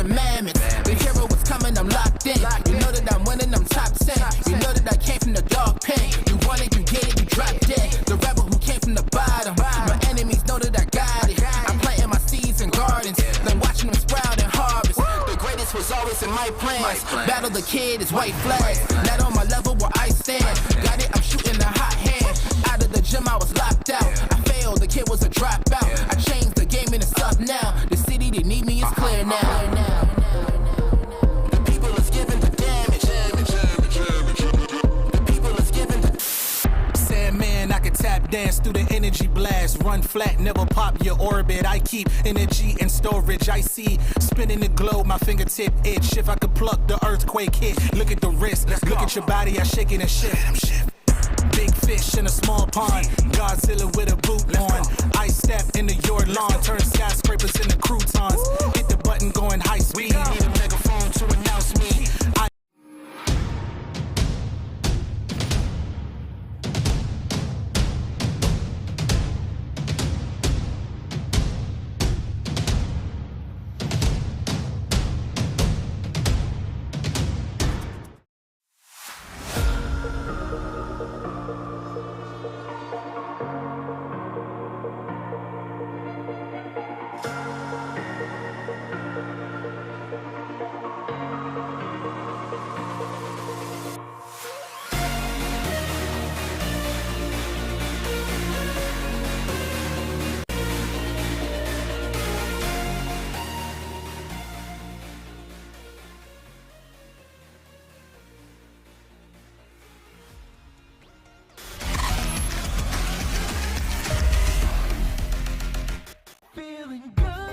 commandments. The hero was coming, I'm locked in. You know that I'm winning, I'm top 10. You know that I came from the dog pen. You want it, you get it, you drop dead. The rebel who came from the bottom. My enemies know that I got it. I'm planting my seeds in gardens, then watching them sprout and harvest. The greatest was always in my plans. Battle the kid is white flags. Not on my level where I stand. Got it, I'm shooting a hot hand. Out of the gym, I was locked out. I failed, the kid was a dropout. I changed the game and it's up now. The city that need me is clear now. The people is giving the damage. The people is giving the Sandman, I can tap dance through the energy blast. Run flat, never pop your orbit. I keep energy in storage. I see spinning the globe, my fingertip itch. If I could pluck the earthquake hit. Look at the wrist, look at your body, I shake it and shift. Big fish in a small pond. Godzilla with a boot on. Ice step into your lawn. Turn skyscrapers into croutons. Hit the button going high speed. Need a megaphone to announce me.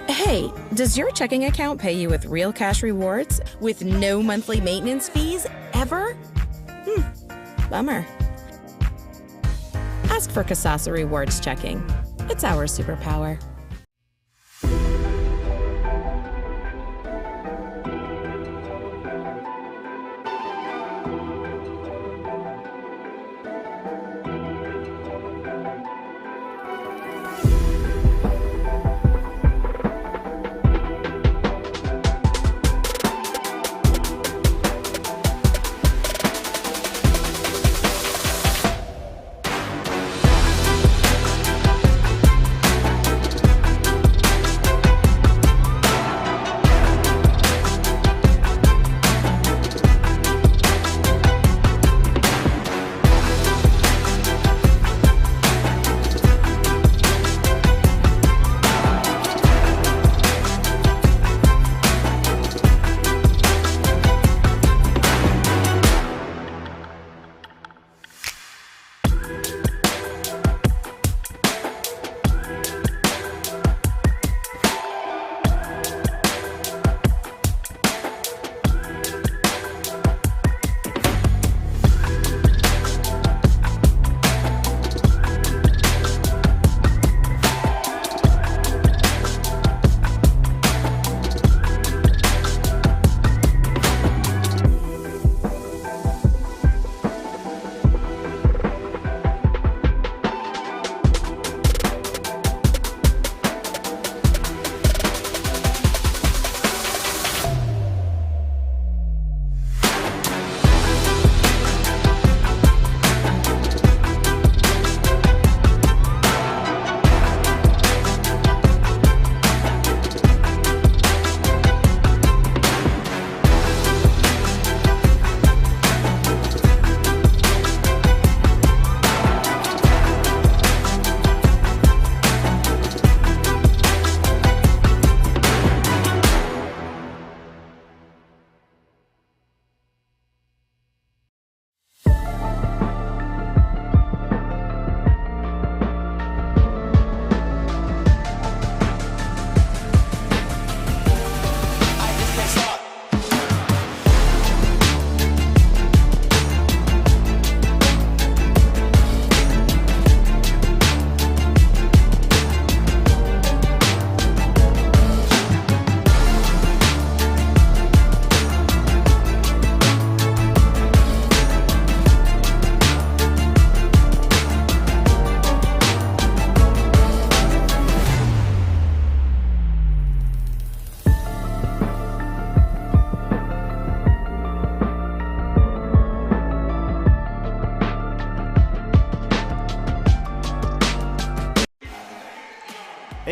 Hey, does your checking account pay you with real cash rewards with no monthly maintenance fees ever? Bummer. Ask for Kasasa Rewards Checking. It's our superpower.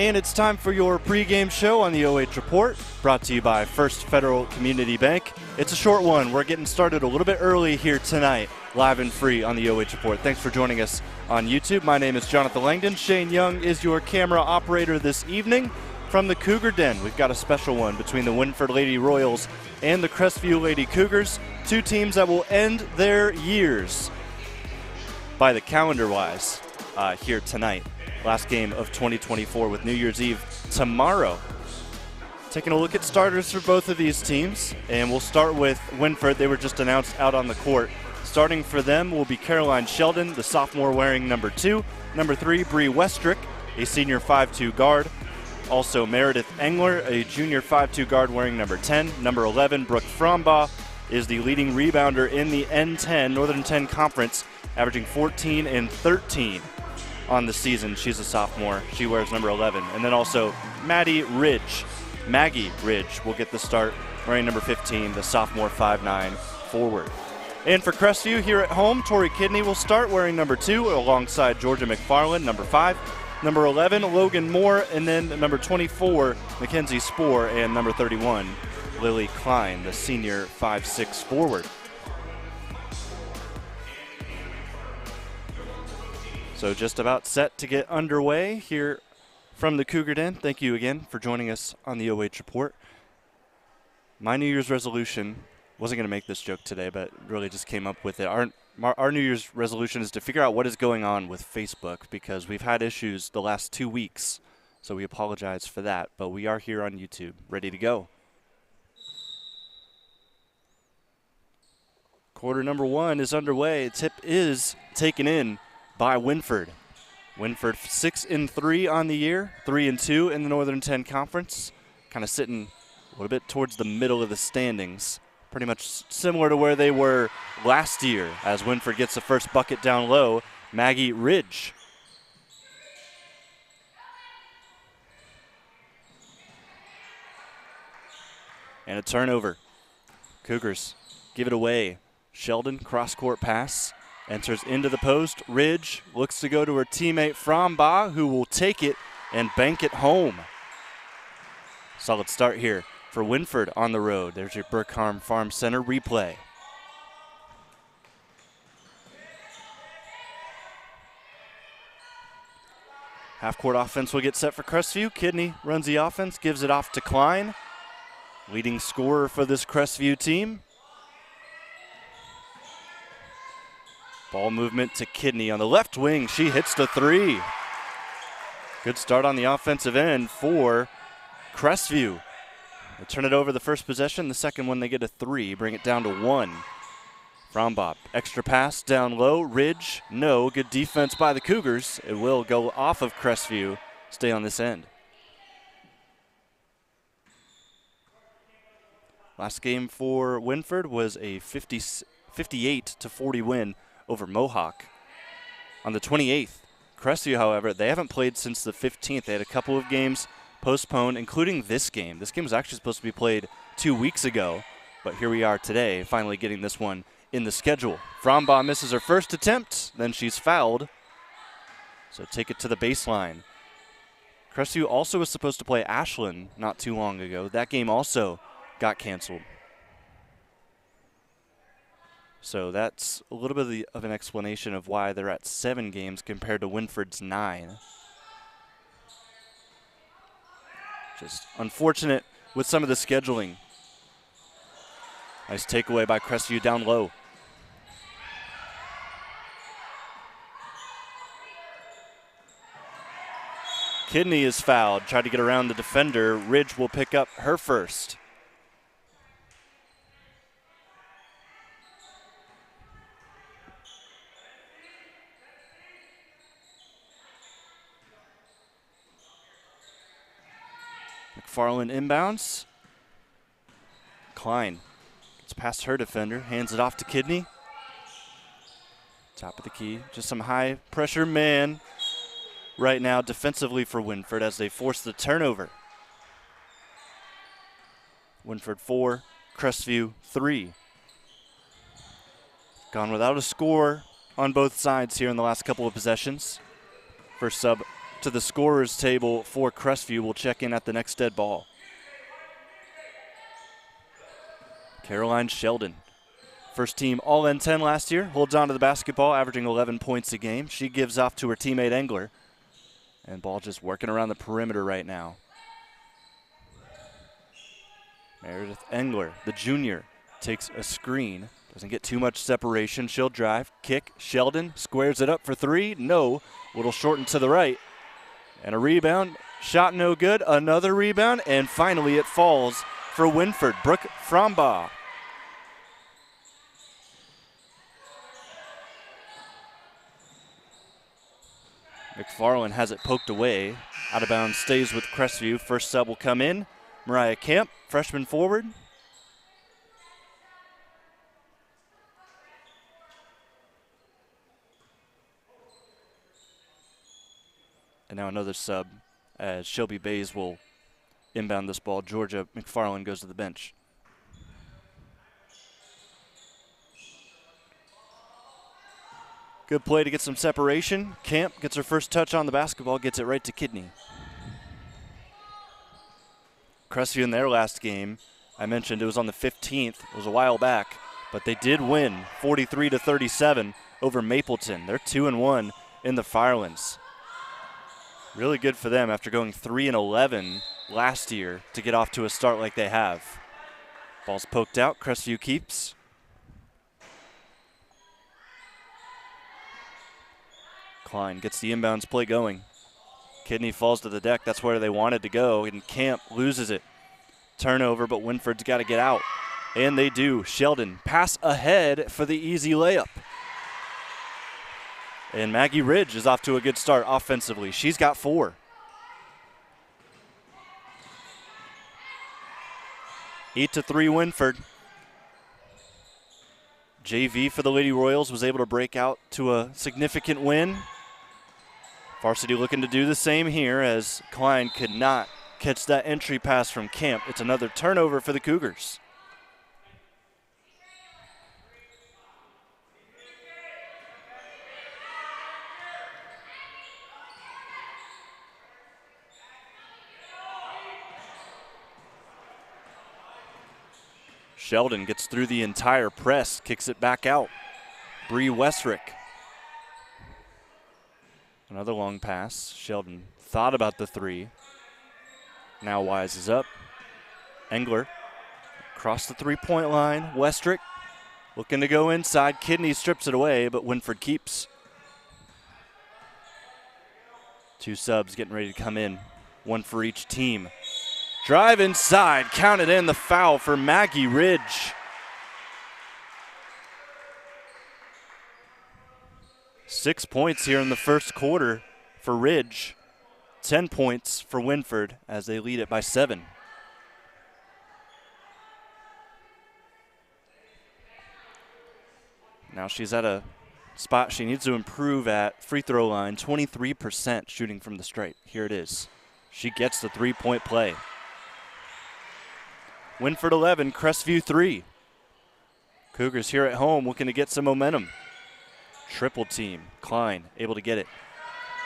And it's time for your pregame show on the OH Report, brought to you by First Federal Community Bank. It's a short one. We're getting started a little bit early here tonight, live and free on the OH Report. Thanks for joining us on YouTube. My name is Jonathon Langdon. Shane Young is your camera operator this evening. From the Cougar Den, we've got a special one between the Wynford Lady Royals and the Crestview Lady Cougars, two teams that will end their years by the calendar-wise here tonight. Last game of 2024 with New Year's Eve tomorrow. Taking a look at starters for both of these teams, and we'll start with Wynford. They were just announced out on the court. Starting for them will be Caroline Sheldon, the sophomore wearing number 2. Number 3, Bree Westrick, a senior 5'2 guard. Also Meredith Engler, a junior 5'2 guard wearing number 10. Number 11, Brooke Frombaugh, is the leading rebounder in the N10, Northern 10 Conference, averaging 14 and 13 on the season. She's a sophomore. She wears number 11. And then also Maggie Ridge will get the start wearing number 15, the sophomore 5'9 forward. And for Crestview here at home, Tori Kidney will start wearing number 2 alongside Georgia McFarland, number 5. Number 11, Logan Moore, and then number 24, Mackenzie Spoor, and number 31, Lily Klein, the senior 5'6 forward. So just about set to get underway here from the Cougar Den. Thank you again for joining us on the OH Report. My New Year's resolution, wasn't going to make this joke today, but really just came up with it. Our New Year's resolution is to figure out what is going on with Facebook, because we've had issues the last 2 weeks, so we apologize for that. But we are here on YouTube, ready to go. Quarter number 1 is underway. Tip is taken in by Wynford. Wynford 6-3 on the year, 3-2 in the Northern 10 Conference, kind of sitting a little bit towards the middle of the standings. Pretty much similar to where they were last year, as Wynford gets the first bucket down low. Maggie Ridge. And a turnover. Cougars give it away. Sheldon, cross-court pass, enters into the post. Ridge looks to go to her teammate Frombaugh, who will take it and bank it home. Solid start here for Wynford on the road. There's your Burkhart Farm Center replay. Half-court offense will get set for Crestview. Kidney runs the offense, gives it off to Klein. Leading scorer for this Crestview team. Ball movement to Kidney on the left wing. She hits the 3. Good start on the offensive end for Crestview. They turn it over the first possession. The second one, they get a 3, bring it down to 1. Frombaugh, extra pass down low. Ridge, no. Good defense by the Cougars. It will go off of Crestview, stay on this end. Last game for Wynford was a 58-40 win over Mohawk. On the 28th, Crestview, however, they haven't played since the 15th. They had a couple of games postponed, including this game. This game was actually supposed to be played 2 weeks ago, but here we are today, finally getting this one in the schedule. Frombaugh misses her first attempt, then she's fouled. So take it to the baseline. Crestview also was supposed to play Ashland not too long ago. That game also got canceled. So that's a little bit of an explanation of why they're at 7 games compared to Wynford's 9. Just unfortunate with some of the scheduling. Nice takeaway by Crestview down low. Kidney is fouled. Tried to get around the defender. Ridge will pick up her first. McFarland inbounds. Klein gets past her defender, hands it off to Kidney. Top of the key, just some high pressure man right now defensively for Wynford as they force the turnover. Wynford 4, Crestview 3. Gone without a score on both sides here in the last couple of possessions. First sub to the scorer's table for Crestview. Will check in at the next dead ball. Caroline Sheldon, first team All-N10 last year, holds on to the basketball, averaging 11 points a game. She gives off to her teammate Engler. And ball just working around the perimeter right now. Meredith Engler, the junior, takes a screen. Doesn't get too much separation. She'll drive, kick. Sheldon squares it up for three. No. Little shortened to the right. And a rebound. Shot no good. Another rebound. And finally it falls for Wynford. Brooke Frombaugh. McFarland has it poked away. Out of bounds stays with Crestview. First sub will come in. Mariah Camp, freshman forward. And now another sub as Shelby Bays will inbound this ball. Georgia McFarland goes to the bench. Good play to get some separation. Camp gets her first touch on the basketball, gets it right to Kidney. Crestview in their last game, I mentioned it was on the 15th. It was a while back, but they did win 43-37 over Mapleton. They're 2-1 in the Firelands. Really good for them after going 3-11 last year to get off to a start like they have. Ball's poked out. Crestview keeps. Klein gets the inbounds play going. Kidney falls to the deck. That's where they wanted to go, and Camp loses it. Turnover, but Wynford's got to get out. And they do. Sheldon pass ahead for the easy layup. And Maggie Ridge is off to a good start offensively. She's got 4. Eight to 3 Wynford. JV for the Lady Royals was able to break out to a significant win. Varsity looking to do the same here as Klein could not catch that entry pass from Camp. It's another turnover for the Cougars. Sheldon gets through the entire press, kicks it back out. Bree Westrick. Another long pass. Sheldon thought about the 3. Now Wise is up. Engler across the 3-point line. Westrick looking to go inside. Kidney strips it away, but Wynford keeps. 2 subs getting ready to come in. 1 for each team. Drive inside. Counted in. The foul for Maggie Ridge. 6 points here in the first quarter for Ridge. 10 points for Wynford as they lead it by 7. Now she's at a spot she needs to improve at. Free throw line, 23% shooting from the stripe. Here it is. She gets the 3-point play. Wynford 11, Crestview 3. Cougars here at home looking to get some momentum. Triple team. Klein able to get it.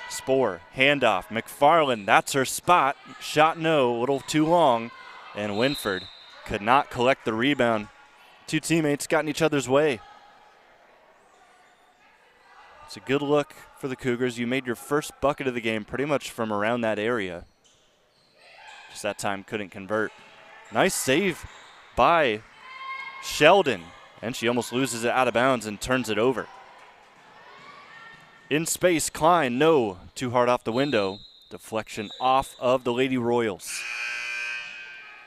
Spohr, handoff. McFarland, that's her spot. Shot no, a little too long. And Wynford could not collect the rebound. 2 teammates got in each other's way. It's a good look for the Cougars. You made your first bucket of the game pretty much from around that area. Just that time couldn't convert. Nice save by Sheldon. And she almost loses it out of bounds and turns it over. In space, Klein, no. Too hard off the window. Deflection off of the Lady Royals.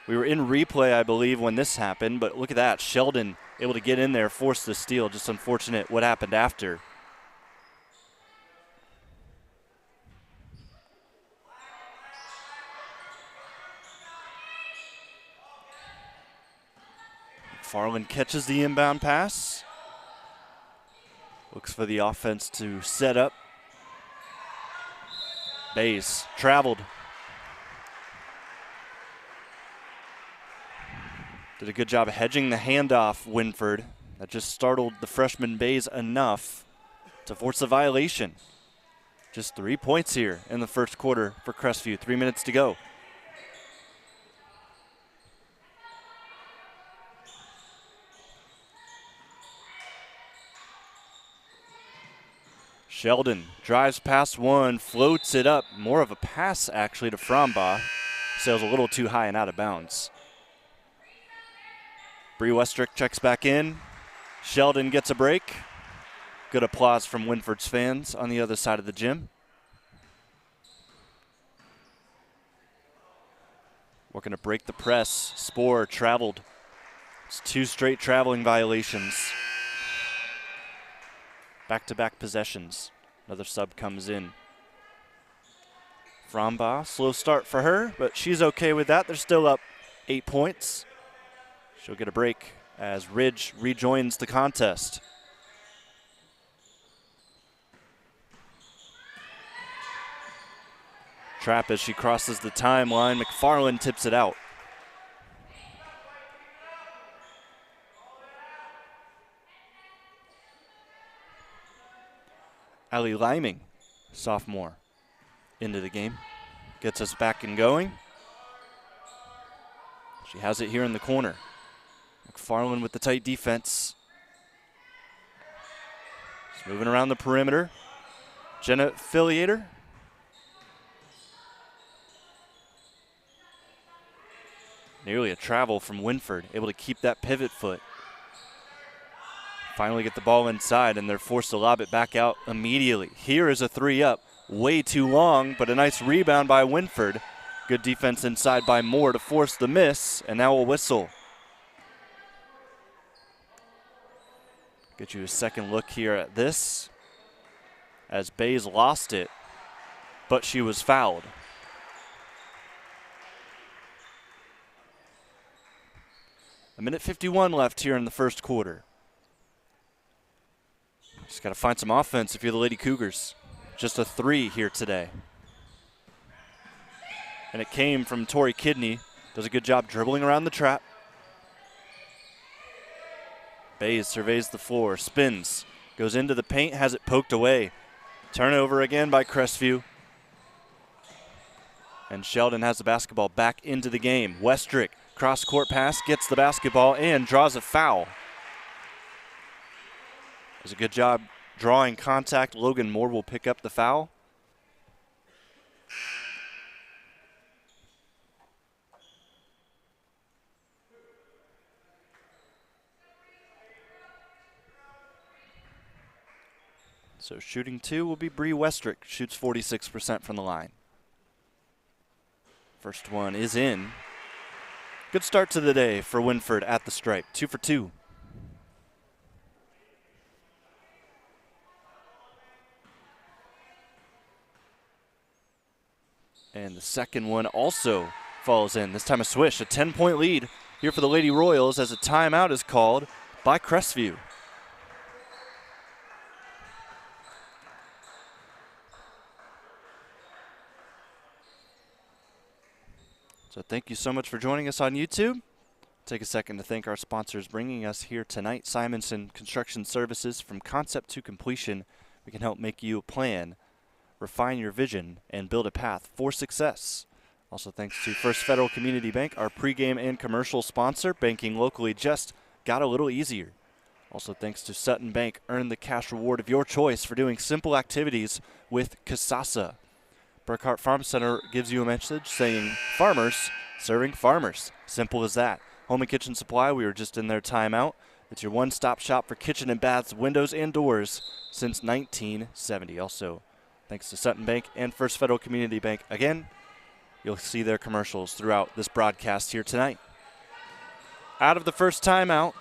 We were in replay, I believe, when this happened, but look at that. Sheldon able to get in there, force the steal. Just unfortunate what happened after. Farland catches the inbound pass. Looks for the offense to set up. Bays traveled. Did a good job hedging the handoff, Wynford. That just startled the freshman Bays enough to force a violation. Just 3 points here in the first quarter for Crestview. 3 minutes to go. Sheldon drives past one, floats it up. More of a pass, actually, to Frombaugh. Sails a little too high and out of bounds. Bree Westrick checks back in. Sheldon gets a break. Good applause from Wynford's fans on the other side of the gym. Working to break the press. Spoor traveled. It's 2 straight traveling violations. Back-to-back possessions. Another sub comes in. Frombaugh, slow start for her, but she's okay with that. They're still up 8 points. She'll get a break as Ridge rejoins the contest. Trap as she crosses the timeline. McFarland tips it out. Allie Liming, sophomore, into the game. Gets us back and going. She has it here in the corner. McFarland with the tight defense. She's moving around the perimeter. Jenna Filiator. Nearly a travel from Wynford, able to keep that pivot foot. Finally get the ball inside, and they're forced to lob it back out immediately. Here is a 3-up. Way too long, but a nice rebound by Wynford. Good defense inside by Moore to force the miss, and now a whistle. Get you a second look here at this, as Bays lost it, but she was fouled. A minute 51 left here in the first quarter. Just got to find some offense if you're the Lady Cougars. Just a 3 here today. And it came from Tori Kidney. Does a good job dribbling around the trap. Bays surveys the floor, spins, goes into the paint, has it poked away. Turnover again by Crestview. And Sheldon has the basketball back into the game. Westrick, cross-court pass, gets the basketball and draws a foul. Does a good job drawing contact. Logan Moore will pick up the foul. So shooting 2 will be Bree Westrick. Shoots 46% from the line. First one is in. Good start to the day for Wynford at the stripe. 2 for 2. And the second one also falls in. This time a swish, a 10-point lead here for the Lady Royals as a timeout is called by Crestview. So thank you so much for joining us on YouTube. Take a second to thank our sponsors bringing us here tonight. Simonson Construction Services. From concept to completion, we can help make you a plan, refine your vision, and build a path for success. Also thanks to First Federal Community Bank, our pregame and commercial sponsor. Banking locally just got a little easier. Also thanks to Sutton Bank. Earn the cash reward of your choice for doing simple activities with Kasasa. Burkhart Farm Center gives you a message saying farmers serving farmers. Simple as that. Home and Kitchen Supply, we were just in their timeout. It's your one-stop shop for kitchen and baths, windows, and doors since 1970. Also, thanks to Sutton Bank and First Federal Community Bank. Again, you'll see their commercials throughout this broadcast here tonight. Out of the first timeout,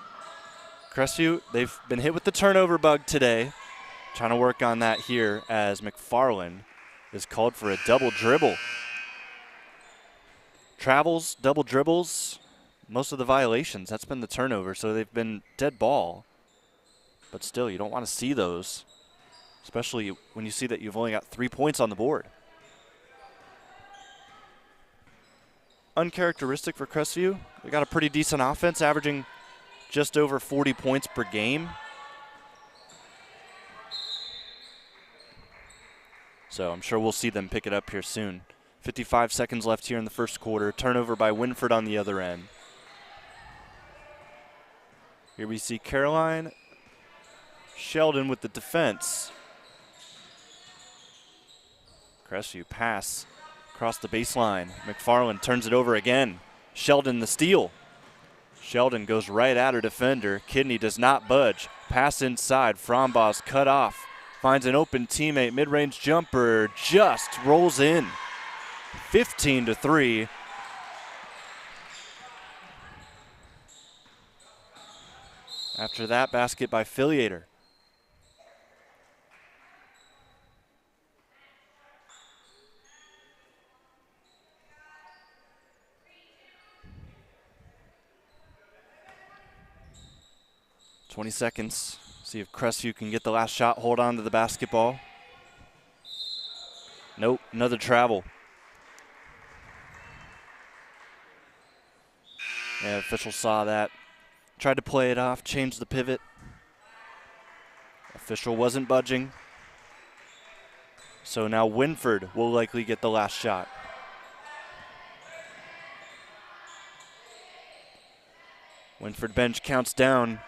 Crestview, they've been hit with the turnover bug today. Trying to work on that here as McFarland is called for a double dribble. Travels, double dribbles, most of the violations, that's been the turnover, so they've been dead ball. But still, you don't want to see those, especially when you see that you've only got 3 points on the board. Uncharacteristic for Crestview. They got a pretty decent offense, averaging just over 40 points per game. So I'm sure we'll see them pick it up here soon. 55 seconds left here in the first quarter. Turnover by Wynford on the other end. Here we see Caroline Sheldon with the defense. Crestview pass across the baseline. McFarland turns it over again. Sheldon the steal. Sheldon goes right at her defender. Kidney does not budge. Pass inside. Frombaugh's cut off. Finds an open teammate. Mid-range jumper just rolls in. 15-3. After that basket by Filiator. $20 seconds. See if Crestview can get the last shot, hold on to the basketball. Nope, another travel. Yeah, official saw that. Tried to play it off, changed the pivot. Official wasn't budging. So now Wynford will likely get the last shot. Wynford bench counts down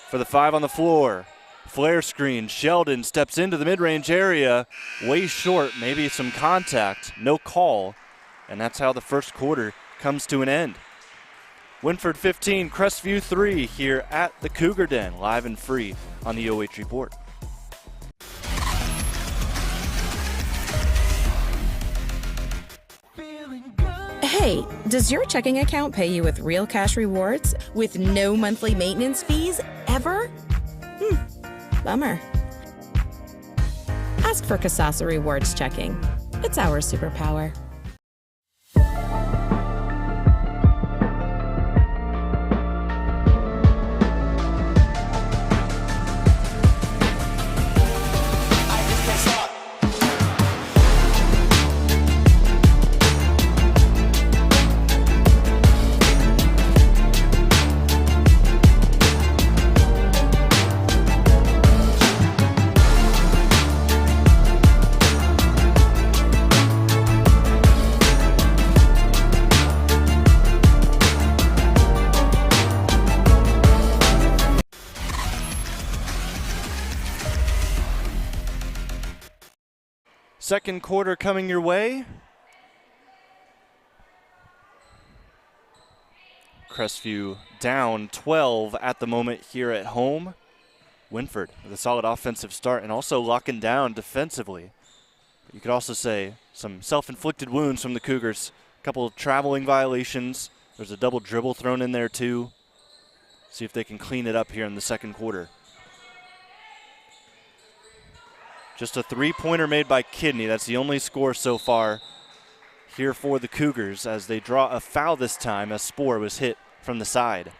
for the 5 on the floor. Flare screen. Sheldon steps into the mid-range area. Way short, maybe some contact. No call. And that's how the first quarter comes to an end. Wynford 15, Crestview 3 here at the Cougar Den, live and free on the OH Report. Hey, does your checking account pay you with real cash rewards with no monthly maintenance fees ever? Bummer. Ask for Kasasa Rewards Checking. It's our superpower. Second quarter coming your way. Crestview down 12 at the moment here at home. Wynford with a solid offensive start and also locking down defensively. You could also say some self-inflicted wounds from the Cougars. A couple of traveling violations. There's a double dribble thrown in there too. See if they can clean it up here in the second quarter. Just a three-pointer made by Kidney. That's the only score so far here for the Cougars as they draw a foul this time as Spoor was hit from the side.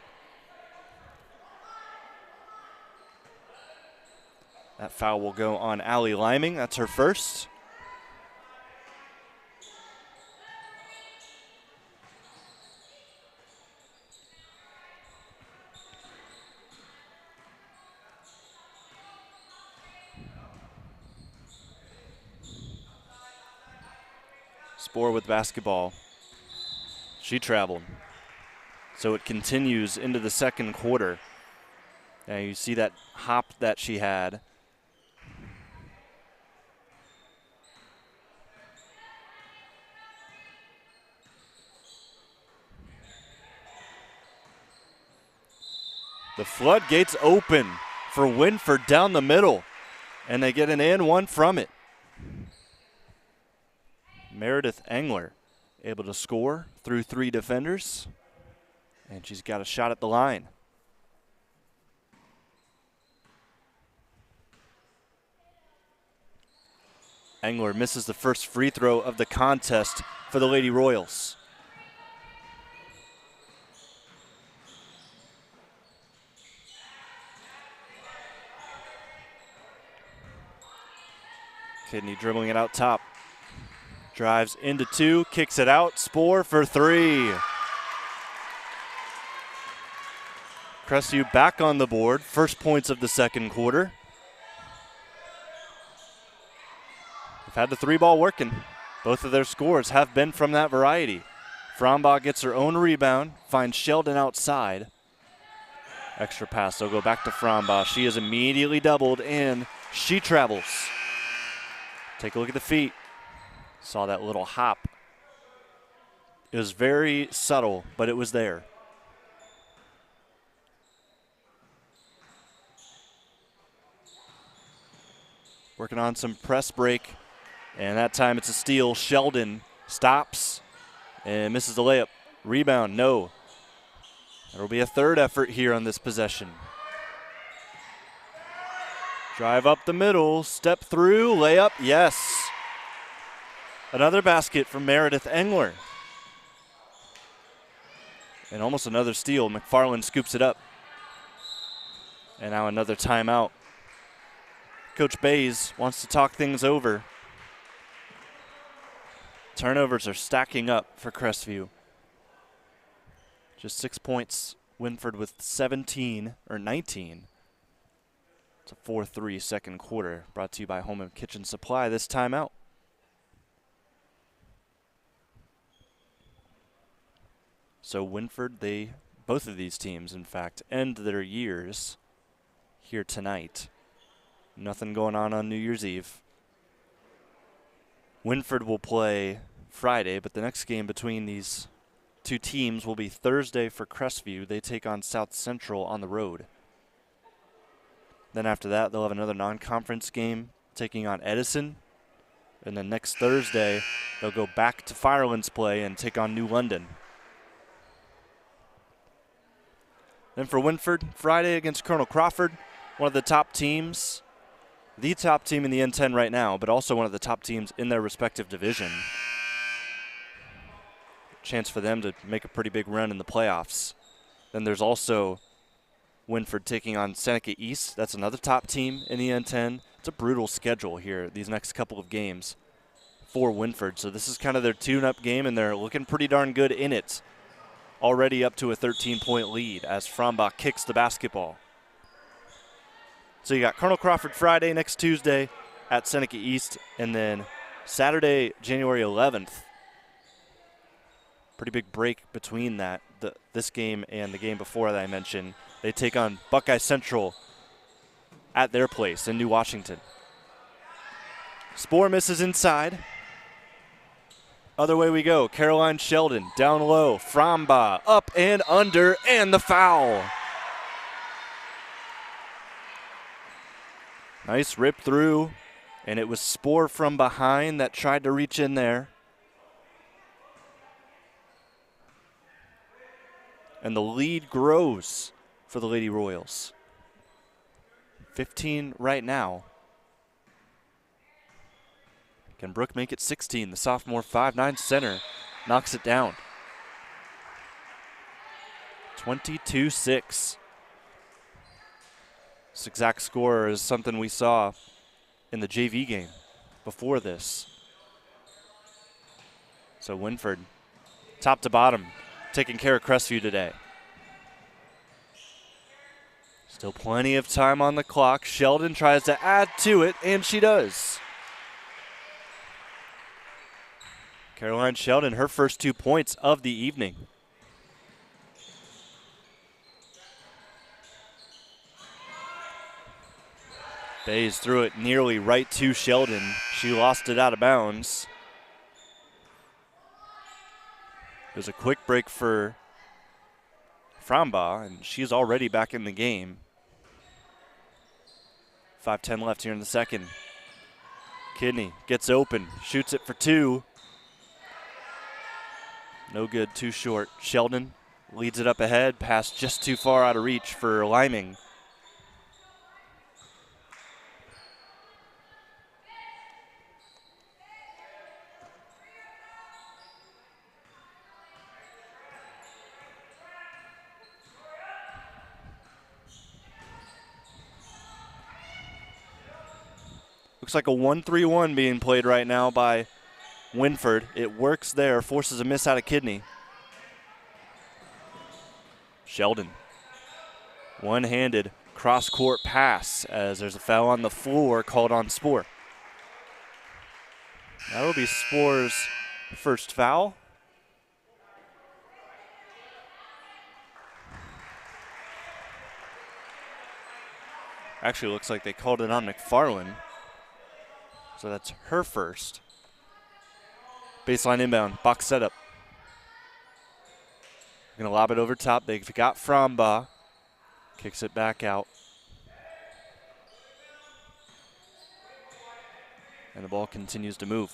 That foul will go on Allie Liming. That's her first. Spoor with basketball. She traveled. So it continues into the second quarter. Now you see that hop that she had. The floodgates open for Wynford down the middle, and they get an and one from it. Meredith Engler able to score through 3 defenders, and she's got a shot at the line. Engler misses the first free throw of the contest for the Lady Royals. Kidney dribbling it out top. Drives into 2, kicks it out. Spoor for 3. Crestview back on the board. First points of the second quarter. They've had the 3-ball working. Both of their scores have been from that variety. Frombaugh gets her own rebound, finds Sheldon outside. Extra pass, they'll go back to Frombaugh. She is immediately doubled, and she travels. Take a look at the feet. Saw that little hop. It was very subtle, but it was there. Working on some press break, and that time it's a steal. Sheldon stops and misses the layup. Rebound, no. There will be a third effort here on this possession. Drive up the middle, step through, layup, yes. Another basket from Meredith Engler. And almost another steal. McFarland scoops it up. And now another timeout. Coach Bays wants to talk things over. Turnovers are stacking up for Crestview. Just 6 points. Wynford with 17 or 19. It's a 4-3 second quarter. Brought to you by Home and Kitchen Supply this timeout. So Wynford, both of these teams, in fact, end their years here tonight. Nothing going on New Year's Eve. Wynford will play Friday, but the next game between these two teams will be Thursday for Crestview. They take on South Central on the road. Then after that, they'll have another non-conference game taking on Edison. And then next Thursday, they'll go back to Firelands play and take on New London. Then for Wynford, Friday against Colonel Crawford, one of the top teams. The top team in the N10 right now, but also one of the top teams in their respective division. Chance for them to make a pretty big run in the playoffs. Then there's also Wynford taking on Seneca East. That's another top team in the N10. It's a brutal schedule here, these next couple of games for Wynford. So this is kind of their tune-up game, and they're looking pretty darn good in it. Already up to a 13-point lead as Frombaugh kicks the basketball. So you got Colonel Crawford Friday, next Tuesday at Seneca East, and then Saturday, January 11th. Pretty big break between that, this game and the game before that I mentioned. They take on Buckeye Central at their place in New Washington. Spoor misses inside. Other way we go. Caroline Sheldon down low. Frombaugh up and under, and the foul. Nice rip through, and it was Spoor from behind that tried to reach in there. And the lead grows for the Lady Royals. 15 right now. Can Brooke make it 16? The sophomore 5'9" center knocks it down. 22-6. This exact score is something we saw in the JV game before this. So Wynford, top to bottom, taking care of Crestview today. Still plenty of time on the clock. Sheldon tries to add to it, and she does. Caroline Sheldon, her first 2 points of the evening. Bays threw it nearly right to Sheldon. She lost it out of bounds. It was a quick break for Frombaugh, and she's already back in the game. 5:10 left here in the second. Kidney gets open, shoots it for two. No good, too short. Sheldon leads it up ahead, pass just too far out of reach for Liming. Looks like a 1-3-1 being played right now by Wynford. It works there, forces a miss out of Kidney. Sheldon. One-handed cross-court pass as there's a foul on the floor called on Spoor. That'll be Spore's first foul. Actually, looks like they called it on McFarland. So that's her first. Baseline inbound, box setup. Gonna lob it over top. They've got Frombaugh. Kicks it back out. And the ball continues to move.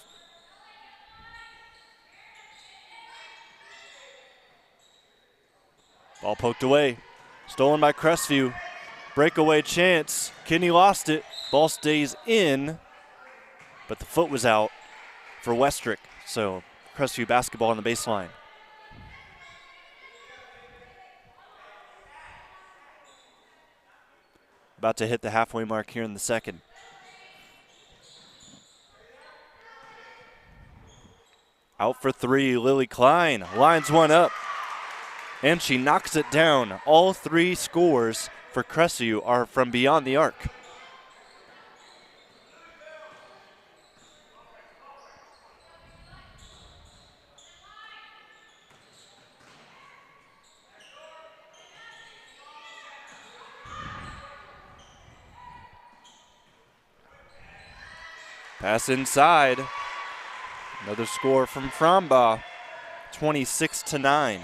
Ball poked away. Stolen by Crestview. Breakaway chance. Kinney lost it. Ball stays in, but the foot was out for Westrick. So Crestview basketball on the baseline. About to hit the halfway mark here in the second. Out for three, Lily Klein lines one up, and she knocks it down. All three scores for Crestview are from beyond the arc. Pass inside. Another score from Frombaugh, 26-9.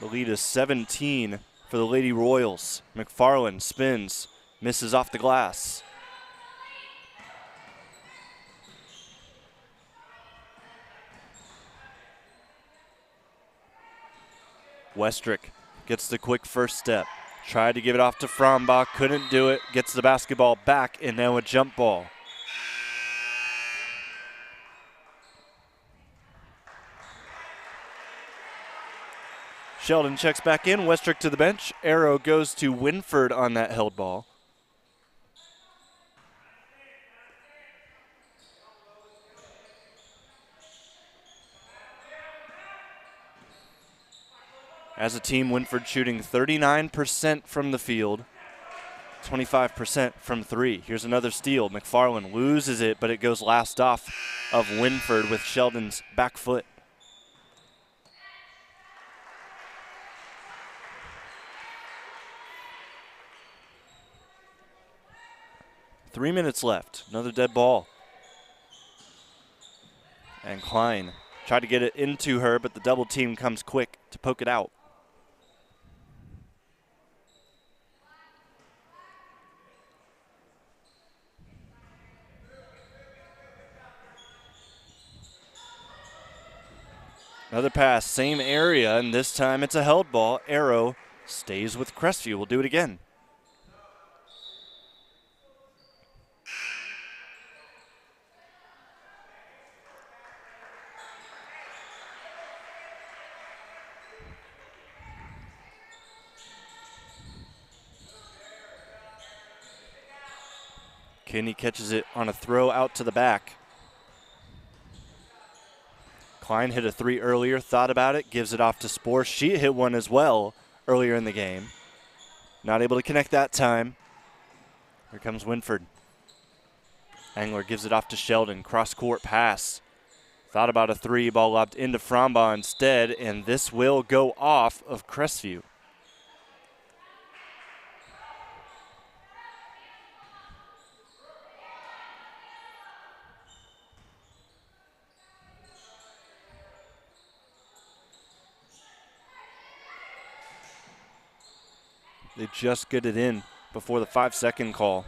The lead is 17 for the Lady Royals. McFarland spins, misses off the glass. Westrick gets the quick first step. Tried to give it off to Frombaugh, couldn't do it. Gets the basketball back, and now a jump ball. Sheldon checks back in. Westrick to the bench. Arrow goes to Wynford on that held ball. As a team, Wynford shooting 39% from the field, 25% from three. Here's another steal. McFarland loses it, but it goes last off of Wynford with Sheldon's back foot. Three minutes left. Another dead ball. And Klein tried to get it into her, but the double team comes quick to poke it out. Another pass, same area, and this time it's a held ball. Arrow stays with Crestview. We'll do it again. Kinney catches it on a throw out to the back. Klein hit a three earlier, thought about it, gives it off to Spore. She hit one as well earlier in the game. Not able to connect that time. Here comes Wynford. Angler gives it off to Sheldon. Cross-court pass. Thought about a three, ball lobbed into Frombaugh instead, and this will go off of Crestview. They just get it in before the 5-second call.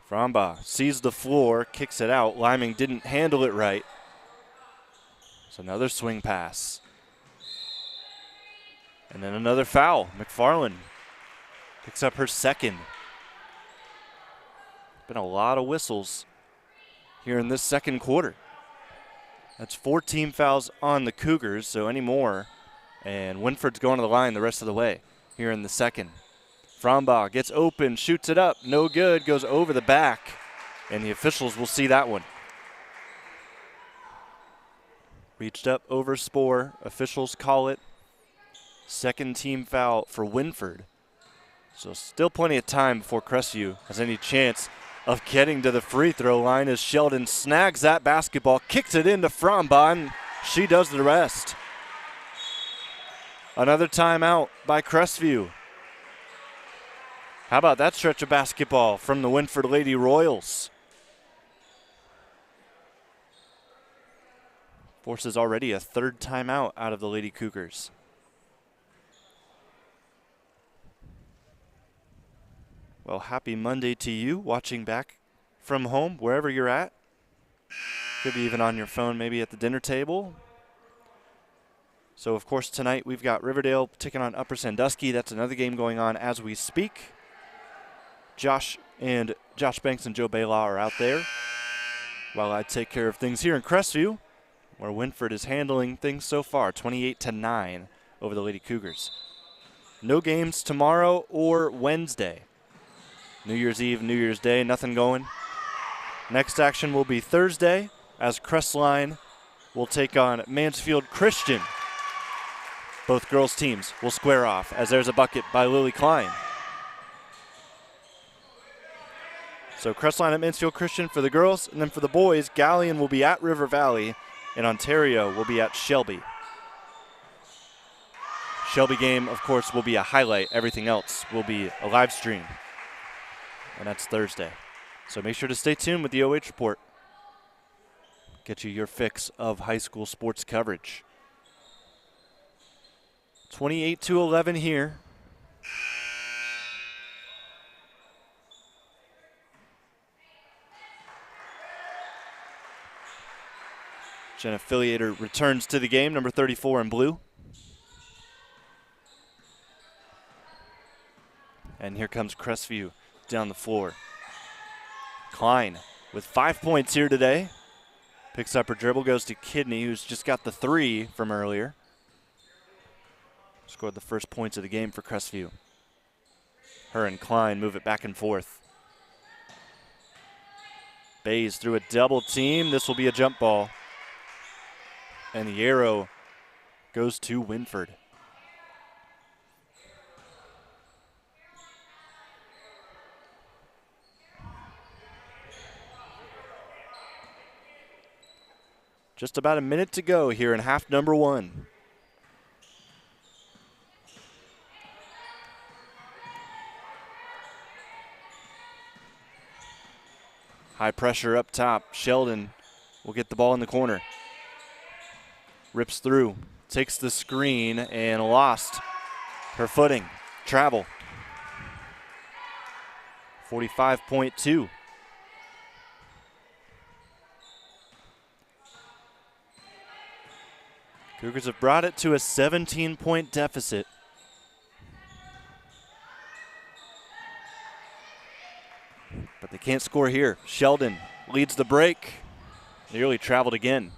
Frombaugh sees the floor, kicks it out. Liming didn't handle it right. So another swing pass. And then another foul. McFarland picks up her second. Been a lot of whistles here in this second quarter. That's 4 team fouls on the Cougars, so any more. And Wynford's going to the line the rest of the way here in the second. Frombaugh gets open, shoots it up, no good, goes over the back, and the officials will see that one. Reached up over Spore, officials call it. Second team foul for Wynford. So still plenty of time before Crestview has any chance of getting to the free throw line as Sheldon snags that basketball, kicks it into Fromba, and she does the rest. Another timeout by Crestview. How about that stretch of basketball from the Wynford Lady Royals? Forces already a third timeout out of the Lady Cougars. Well, happy Monday to you watching back from home, wherever you're at. Could be even on your phone, maybe at the dinner table. So, of course, tonight we've got Riverdale taking on Upper Sandusky. That's another game going on as we speak. Josh Banks and Joe Baylaw are out there while I take care of things here in Crestview, where Wynford is handling things so far, 28-9 over the Lady Cougars. No games tomorrow or Wednesday. New Year's Eve, New Year's Day, nothing going. Next action will be Thursday as Crestline will take on Mansfield Christian. Both girls' teams will square off as there's a bucket by Lily Klein. So Crestline at Mansfield Christian for the girls, and then for the boys, Galleon will be at River Valley, and Ontario will be at Shelby. Shelby game, of course, will be a highlight. Everything else will be a live stream, and that's Thursday. So make sure to stay tuned with the OH Report. Get you your fix of high school sports coverage. 28-11 here. Jenna Affiliator returns to the game, number 34 in blue. And here comes Crestview down the floor. Klein with 5 points here today. Picks up her dribble, goes to Kidney, who's just got the three from earlier. Scored the first points of the game for Crestview. Her and Klein move it back and forth. Bays through a double team. This will be a jump ball. And the arrow goes to Wynford. Just about a minute to go here in half number one. High pressure up top. Sheldon will get the ball in the corner. Rips through, takes the screen, and lost her footing. Travel. 45.2. Cougars have brought it to a 17-point deficit. But they can't score here. Sheldon leads the break. Nearly traveled again.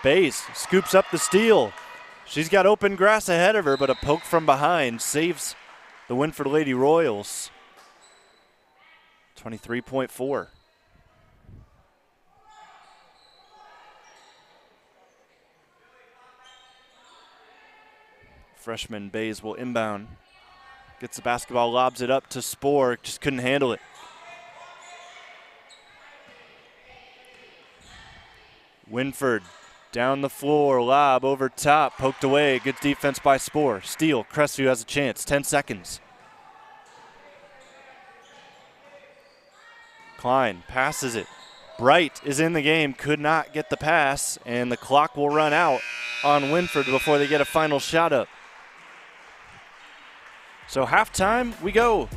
Bays scoops up the steal. She's got open grass ahead of her, but a poke from behind saves the Wynford Lady Royals. 23.4. Freshman Bays will inbound. Gets the basketball, lobs it up to Spoor. Just couldn't handle it. Wynford down the floor, lob over top, poked away. Good defense by Spoor. Steal. Crestview has a chance. 10 seconds. Klein passes it. Bright is in the game, could not get the pass, and the clock will run out on Wynford before they get a final shot up. So halftime, we go.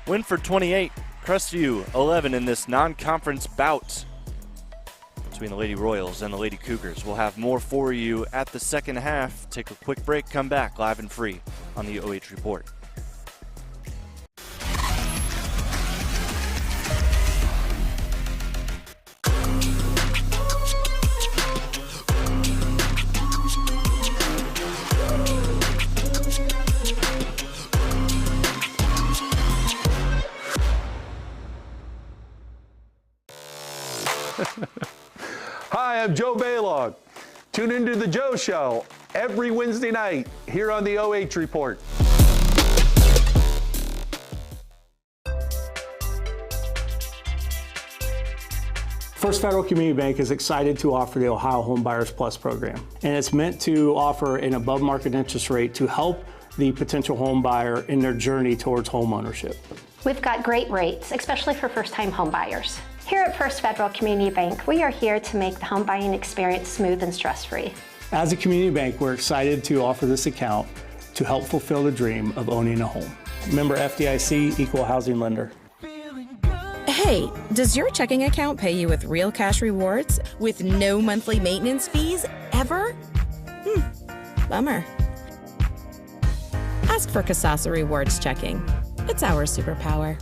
Wynford 28, Crestview 11 in this non-conference bout between the Lady Royals and the Lady Cougars. We'll have more for you at the second half. Take a quick break, come back live and free on the OH Report. Hi, I'm Joe Baylog. Tune into The Joe Show every Wednesday night here on the OH Report. First Federal Community Bank is excited to offer the Ohio Home Buyers Plus program, and it's meant to offer an above market interest rate to help the potential home buyer in their journey towards home ownership. We've got great rates, especially for first-time home buyers. Here at First Federal Community Bank, we are here to make the home buying experience smooth and stress-free. As a community bank, we're excited to offer this account to help fulfill the dream of owning a home. Member FDIC, Equal Housing Lender. Hey, does your checking account pay you with real cash rewards with no monthly maintenance fees ever? Bummer. Ask for Kasasa Rewards Checking. It's our superpower.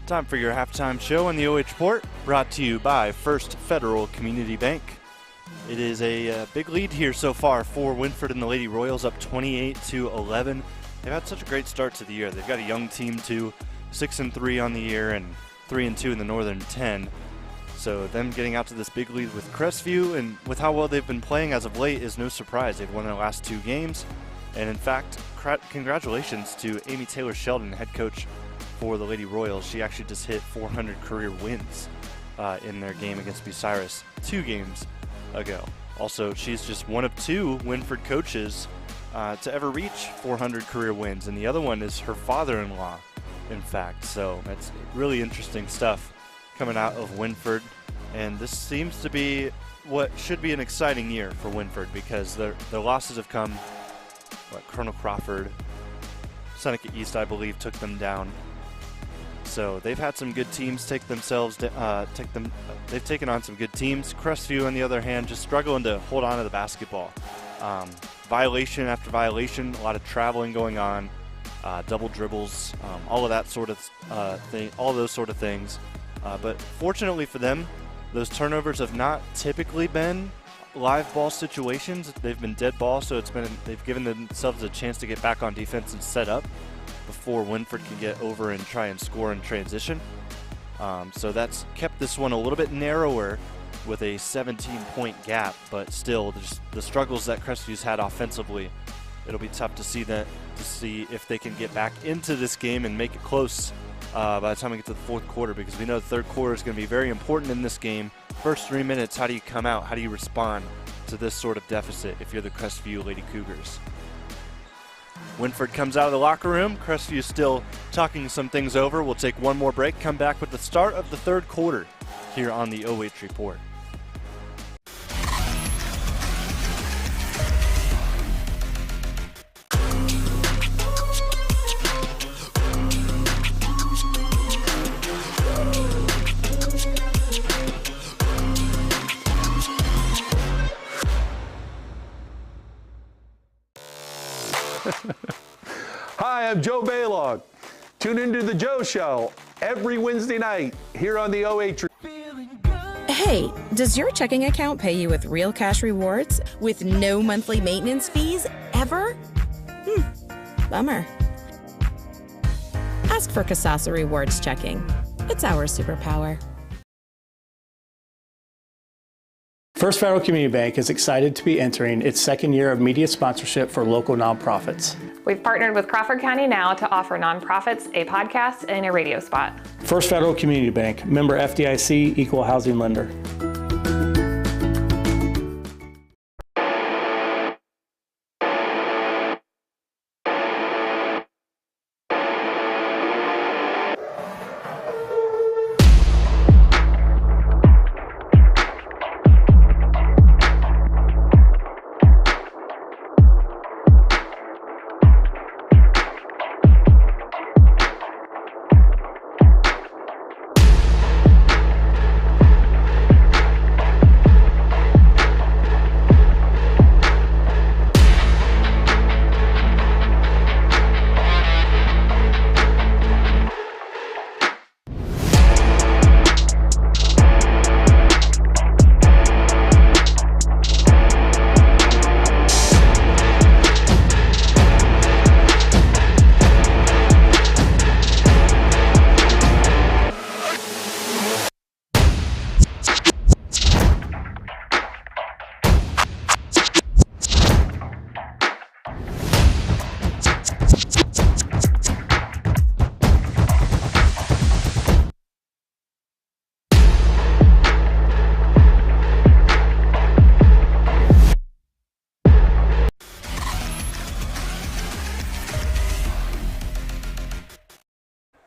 Time for your halftime show on the OH Report, brought to you by First Federal Community Bank. It is a big lead here so far for Wynford and the Lady Royals, up 28-11. They've had such a great start to the year. They've got a young team too, 6-3 on the year and 3-2 in the Northern 10. So them getting out to this big lead with Crestview and with how well they've been playing as of late is no surprise. They've won their last two games. And in fact, congratulations to Amy Taylor Sheldon, head coach for the Lady Royals. She actually just hit 400 career wins in their game against Bucyrus 2 games ago. Also, she's just one of 2 Wynford coaches to ever reach 400 career wins, and the other one is her father-in-law, in fact. So that's really interesting stuff coming out of Wynford, and this seems to be what should be an exciting year for Wynford, because their losses have come. Colonel Crawford, Seneca East, I believe, took them down. So they've had some good teams they've taken on some good teams. Crestview, on the other hand, just struggling to hold on to the basketball. Violation after violation, a lot of traveling going on, double dribbles, all of that sort of thing, all those sort of things. But fortunately for them, those turnovers have not typically been live ball situations. They've been dead ball, so they've given themselves a chance to get back on defense and set up before Wynford can get over and try and score in transition. So that's kept this one a little bit narrower with a 17-point gap, but still just the struggles that Crestview's had offensively, it'll be tough to see if they can get back into this game and make it close by the time we get to the fourth quarter, because we know the third quarter is going to be very important in this game. First 3 minutes, how do you come out? How do you respond to this sort of deficit if you're the Crestview Lady Cougars? Wynford comes out of the locker room. Crestview still talking some things over. We'll take one more break, come back with the start of the third quarter here on the OH Report. Hi, I'm Joe Baylog. Tune into The Joe Show every Wednesday night here on the OH. Hey, does your checking account pay you with real cash rewards with no monthly maintenance fees ever? Bummer. Ask for Kasasa Rewards Checking. It's our superpower. First Federal Community Bank is excited to be entering its second year of media sponsorship for local nonprofits. We've partnered with Crawford County Now to offer nonprofits a podcast and a radio spot. First Federal Community Bank, member FDIC, equal housing lender.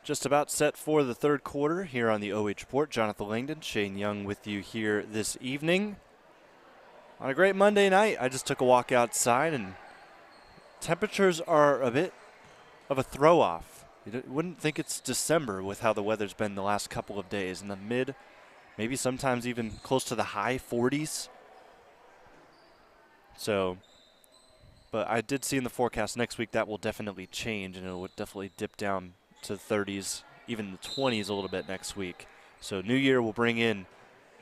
Just about set for the third quarter here on the OH Report. Jonathon Langdon, Shane Young with you here this evening. On a great Monday night, I just took a walk outside and temperatures are a bit of a throw-off. You wouldn't think it's December with how the weather's been the last couple of days. In the mid, maybe sometimes even close to the high 40s. So, but I did see in the forecast next week that will definitely change, and it will definitely dip down to the 30s, even the 20s a little bit next week. So New Year will bring in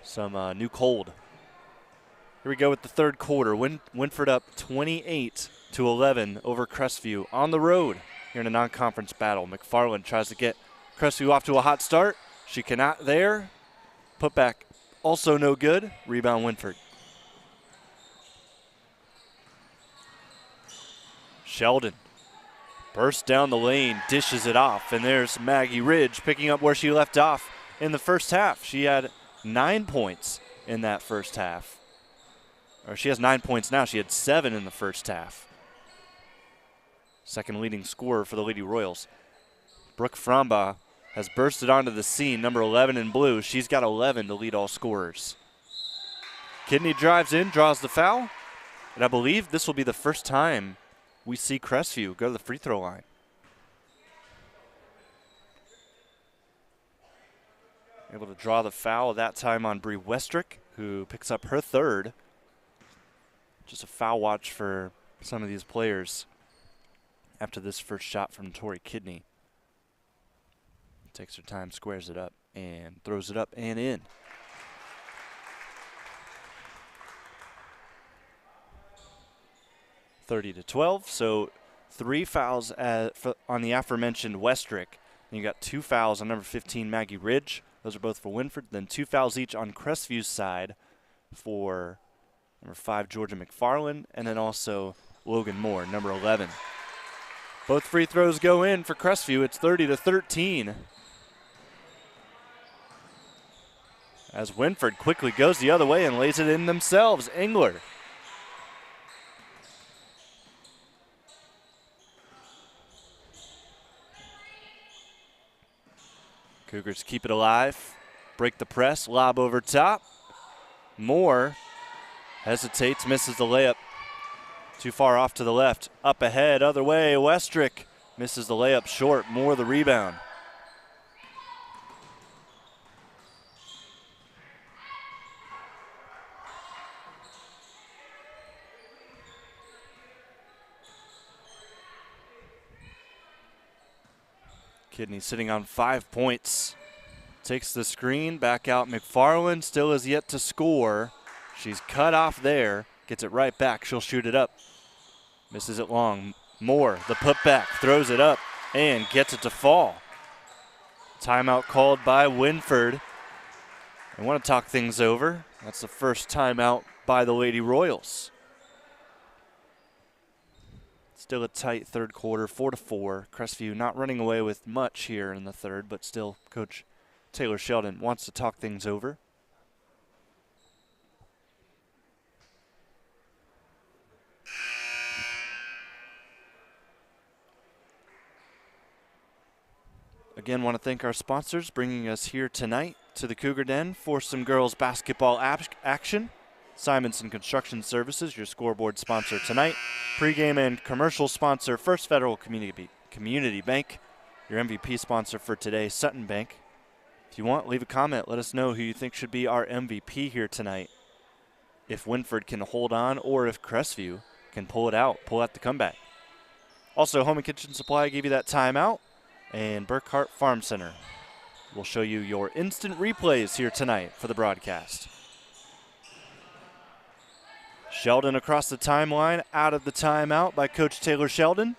some new cold. Here we go with the third quarter. Wynford up 28-11 over Crestview on the road here in a non-conference battle. McFarland tries to get Crestview off to a hot start. She cannot there. Put back also no good. Rebound Wynford. Sheldon bursts down the lane, dishes it off, and there's Maggie Ridge picking up where she left off in the first half. She had 9 points in that first half. Or she has 9 points now. She had 7 in the first half. Second leading scorer for the Lady Royals. Brooke Frombaugh has bursted onto the scene, number 11 in blue. She's got 11 to lead all scorers. Kidney drives in, draws the foul, and I believe this will be the first time we see Crestview go to the free throw line. Able to draw the foul that time on Bree Westrick, who picks up her third. Just a foul watch for some of these players after this first shot from Tori Kidney. Takes her time, squares it up, and throws it up and in. (30-12), so 3 fouls on the aforementioned Westrick. And you got 2 fouls on number 15, Maggie Ridge. Those are both for Wynford. Then 2 fouls each on Crestview's side for number 5, Georgia McFarland, and then also Logan Moore, number 11. Both free throws go in for Crestview. It's 30-13. As Wynford quickly goes the other way and lays it in themselves. Engler. Cougars keep it alive. Break the press, lob over top. Moore hesitates, misses the layup. Too far off to the left. Up ahead, other way, Westrick misses the layup short. Moore the rebound. Kidney sitting on 5 points. Takes the screen, back out McFarland, still has yet to score. She's cut off there, gets it right back, she'll shoot it up. Misses it long. Moore, the putback, throws it up and gets it to fall. Timeout called by Wynford. I want to talk things over. That's the first timeout by the Lady Royals. Still a tight third quarter, 4-4. Crestview not running away with much here in the third, but still Coach Taylor Sheldon wants to talk things over. Again, want to thank our sponsors bringing us here tonight to the Cougar Den for some girls basketball action. Simonson Construction Services, your scoreboard sponsor tonight. Pregame and commercial sponsor, First Federal Community Bank. Your MVP sponsor for today, Sutton Bank. If you want, leave a comment. Let us know who you think should be our MVP here tonight. If Wynford can hold on or if Crestview can pull out the comeback. Also, Home and Kitchen Supply gave you that timeout. And Burkhart Farm Center will show you your instant replays here tonight for the broadcast. Sheldon across the timeline, out of the timeout by Coach Taylor Sheldon.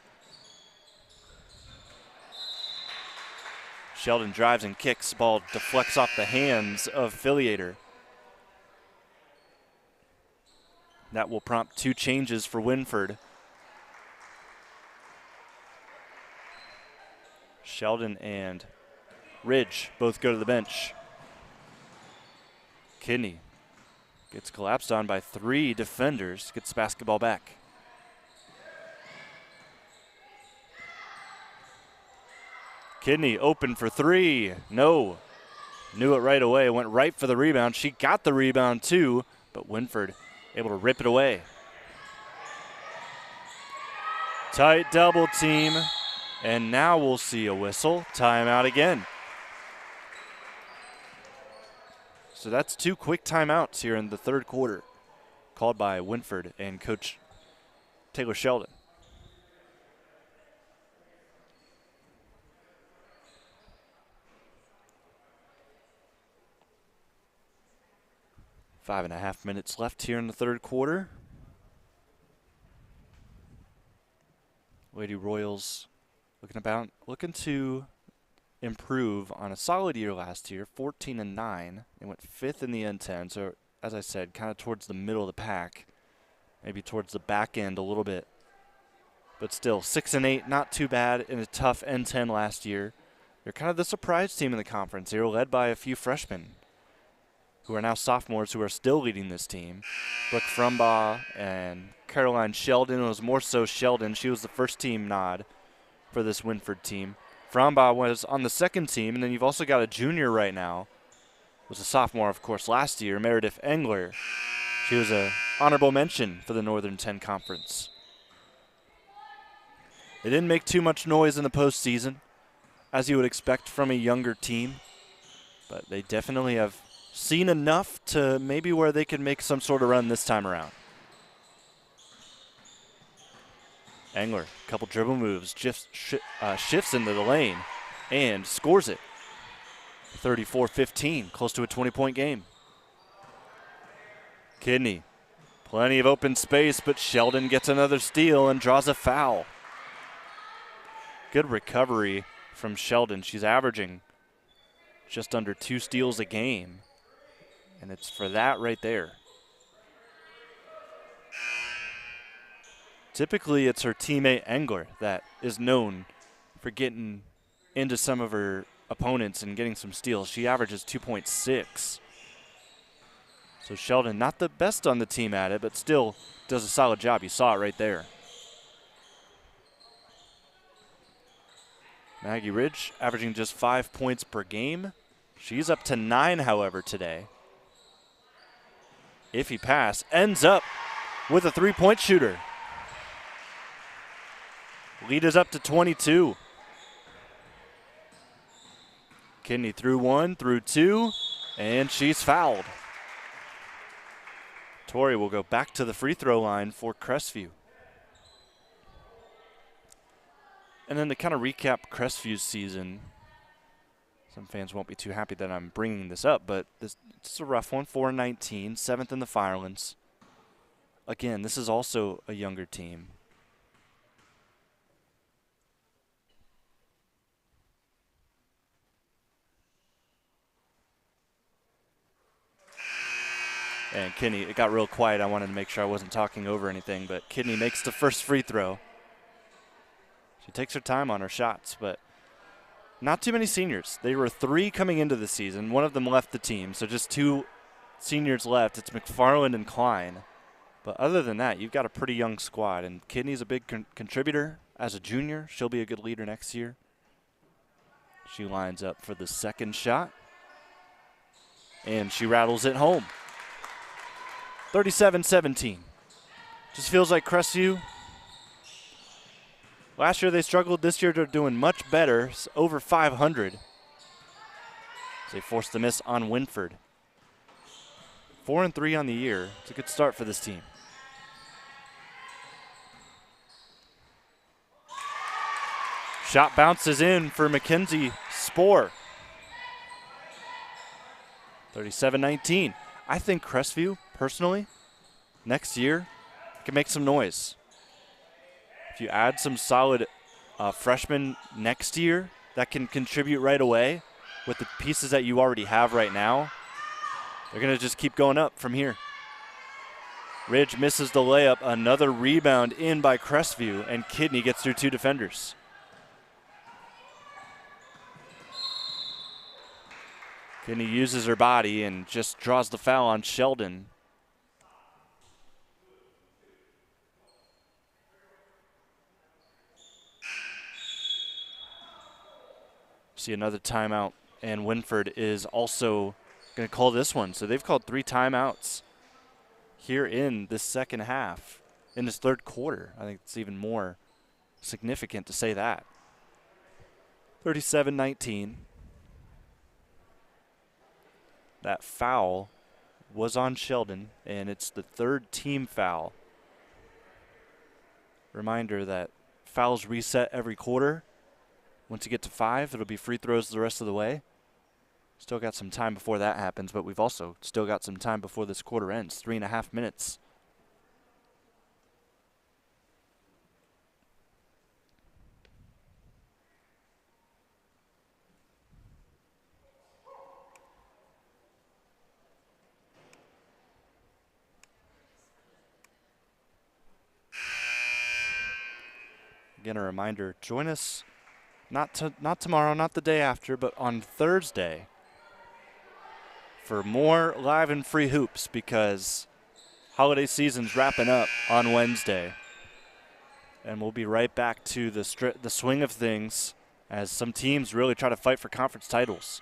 Sheldon drives and kicks, ball deflects off the hands of Filiator. That will prompt 2 changes for Wynford. Sheldon and Ridge both go to the bench. Kidney gets collapsed on by 3 defenders, gets the basketball back. Kidney open for 3. No. Knew it right away, went right for the rebound. She got the rebound too, but Wynford able to rip it away. Tight double team, and now we'll see a whistle. Timeout again. So that's 2 quick timeouts here in the third quarter, called by Wynford and Coach Taylor Sheldon. Five and a half minutes left here in the third quarter. Lady Royals looking to improve on a solid year last year, 14-9. They went 5th in the N10, so as I said, kind of towards the middle of the pack, maybe towards the back end a little bit But still, 6-8, not too bad in a tough N10 last year. They're kind of the surprise team in the conference here, led by a few freshmen who are now sophomores who are still leading this team. Brooke Frumbaugh and Caroline Sheldon. It was more so Sheldon. She was the first team nod for this Wynford team. Frumbaugh was on the second team, and then you've also got a junior right now. Was a sophomore, of course, last year, Meredith Engler. She was an honorable mention for the Northern 10 Conference. They didn't make too much noise in the postseason, as you would expect from a younger team, but they definitely have seen enough to maybe where they can make some sort of run this time around. Engler, a couple dribble moves, shifts into the lane and scores it. 34-15, close to a 20-point game. Kidney, plenty of open space, but Sheldon gets another steal and draws a foul. Good recovery from Sheldon. She's averaging just under 2 steals a game, and it's for that right there. Typically, it's her teammate Engler that is known for getting into some of her opponents and getting some steals. She averages 2.6. So Sheldon, not the best on the team at it, but still does a solid job. You saw it right there. Maggie Ridge averaging just 5 points per game. She's up to 9, however, today. Iffy pass ends up with a 3-point shooter. Lead is up to 22. Kidney through 1, through 2, and she's fouled. Tori will go back to the free throw line for Crestview. And then to kind of recap Crestview's season, some fans won't be too happy that I'm bringing this up, but it's a rough one. 4-19, 7th in the Firelands. Again, this is also a younger team. And Kidney, it got real quiet. I wanted to make sure I wasn't talking over anything, but Kidney makes the first free throw. She takes her time on her shots, but not too many seniors. There were 3 coming into the season. One of them left the team, so just 2 seniors left. It's McFarland and Klein. But other than that, you've got a pretty young squad, and Kidney's a big contributor as a junior. She'll be a good leader next year. She lines up for the second shot, and she rattles it home. 37-17. Just feels like Crestview. Last year they struggled. This year they're doing much better, over 500. They forced the miss on Wynford. 4-3 on the year. It's a good start for this team. Shot bounces in for Mackenzie Spohr. 37-19. I think Crestview, personally, next year can make some noise. If you add some solid freshmen next year that can contribute right away with the pieces that you already have right now, they're going to just keep going up from here. Ridge misses the layup. Another rebound in by Crestview, and Kidney gets through 2 defenders. Kidney uses her body and just draws the foul on Sheldon. See another timeout, and Wynford is also going to call this one. So they've called 3 timeouts here in this second half, in this third quarter. I think it's even more significant to say that. 37-19. That foul was on Sheldon, and it's the 3rd team foul. Reminder that fouls reset every quarter. Once you get to 5, it'll be free throws the rest of the way. Still got some time before that happens, but we've also still got some time before this quarter ends. 3.5 minutes. Again, a reminder, join us not tomorrow, not the day after, but on Thursday for more live and free hoops, because holiday season's wrapping up on Wednesday. And we'll be right back to the swing of things as some teams really try to fight for conference titles.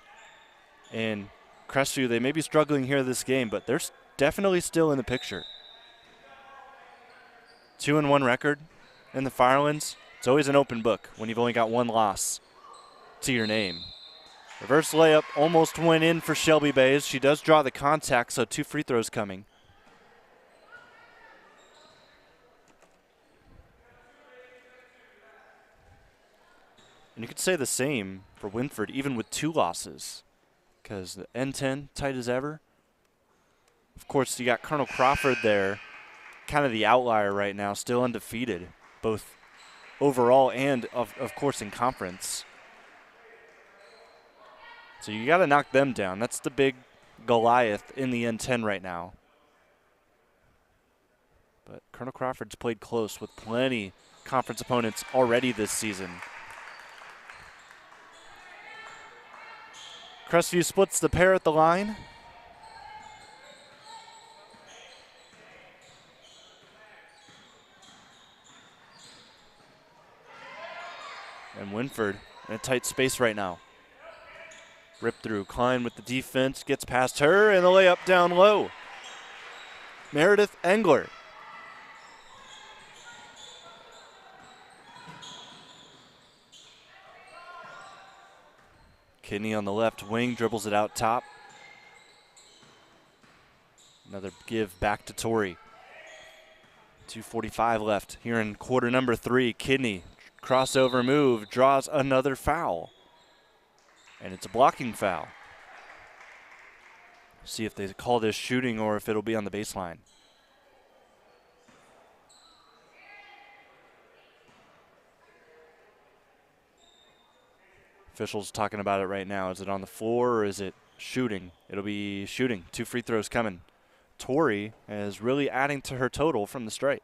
And Crestview, they may be struggling here this game, but they're definitely still in the picture. 2-1 record in the Firelands. It's always an open book when you've only got one loss to your name. Reverse layup almost went in for Shelby Bays. She does draw the contact, so 2 free throws coming. And you could say the same for Wynford, even with 2 losses, because the N10 tight as ever. Of course, you got Colonel Crawford there, kind of the outlier right now, still undefeated, both overall and, of course, in conference. So you got to knock them down. That's the big Goliath in the N10 right now. But Colonel Crawford's played close with plenty conference opponents already this season. Crestview splits the pair at the line. And Wynford in a tight space right now. Rip through. Klein with the defense. Gets past her and the layup down low. Meredith Engler. Kidney on the left wing, dribbles it out top. Another give back to Torrey. 2:45 left here in quarter number 3. Kidney, crossover move, draws another foul. And it's a blocking foul. See if they call this shooting or if it'll be on the baseline. Officials talking about it right now. Is it on the floor or is it shooting? It'll be shooting. 2 free throws coming. Torrey is really adding to her total from the stripe.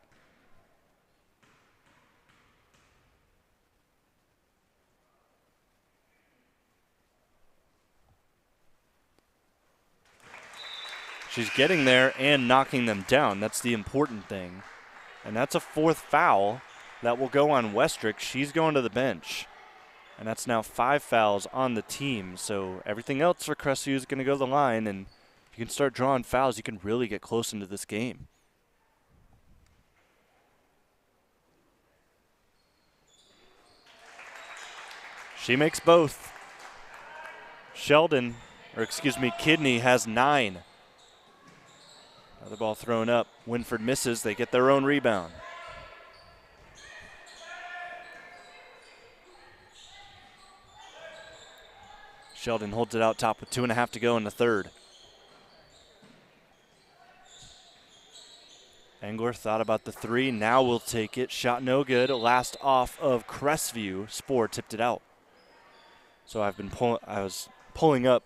She's getting there and knocking them down. That's the important thing. And that's a 4th foul that will go on Westrick. She's going to the bench. And that's now 5 fouls on the team. So everything else for Crestview is going to go to the line. And if you can start drawing fouls, you can really get close into this game. She makes both. Kidney has 9. Another ball thrown up. Wynford misses. They get their own rebound. Sheldon holds it out top with 2.5 to go in the third. Engler thought about the 3. Now will take it. Shot no good. Last off of Crestview. Spoor tipped it out. So I was pulling up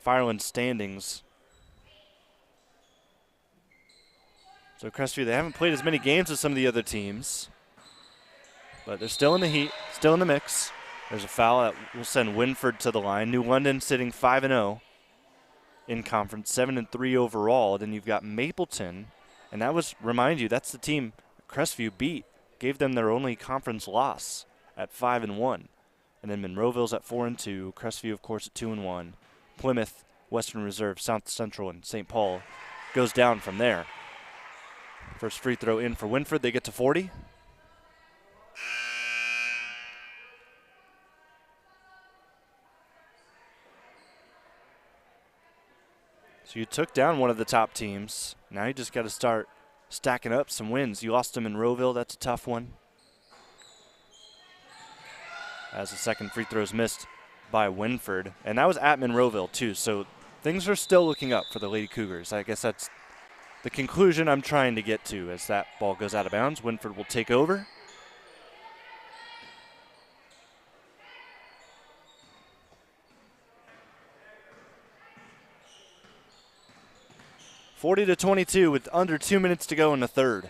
Fireland standings. So Crestview, they haven't played as many games as some of the other teams, but they're still in the heat, still in the mix. There's a foul that will send Wynford to the line. New London sitting 5-0 in conference, 7-3 overall. Then you've got Mapleton, and that was, remind you, that's the team Crestview beat, gave them their only conference loss at 5-1. And then Monroeville's at 4-2. Crestview, of course, at 2-1. Plymouth, Western Reserve, South Central, and St. Paul goes down from there. First free throw in for Wynford. They get to 40. So you took down one of the top teams. Now you just got to start stacking up some wins. You lost to Monroeville. That's a tough one. As the second free throw is missed by Wynford. And that was at Monroeville, too. So things are still looking up for the Lady Cougars. I guess that's the conclusion I'm trying to get to as that ball goes out of bounds. Wynford will take over. (40-22) with under 2 minutes to go in the third.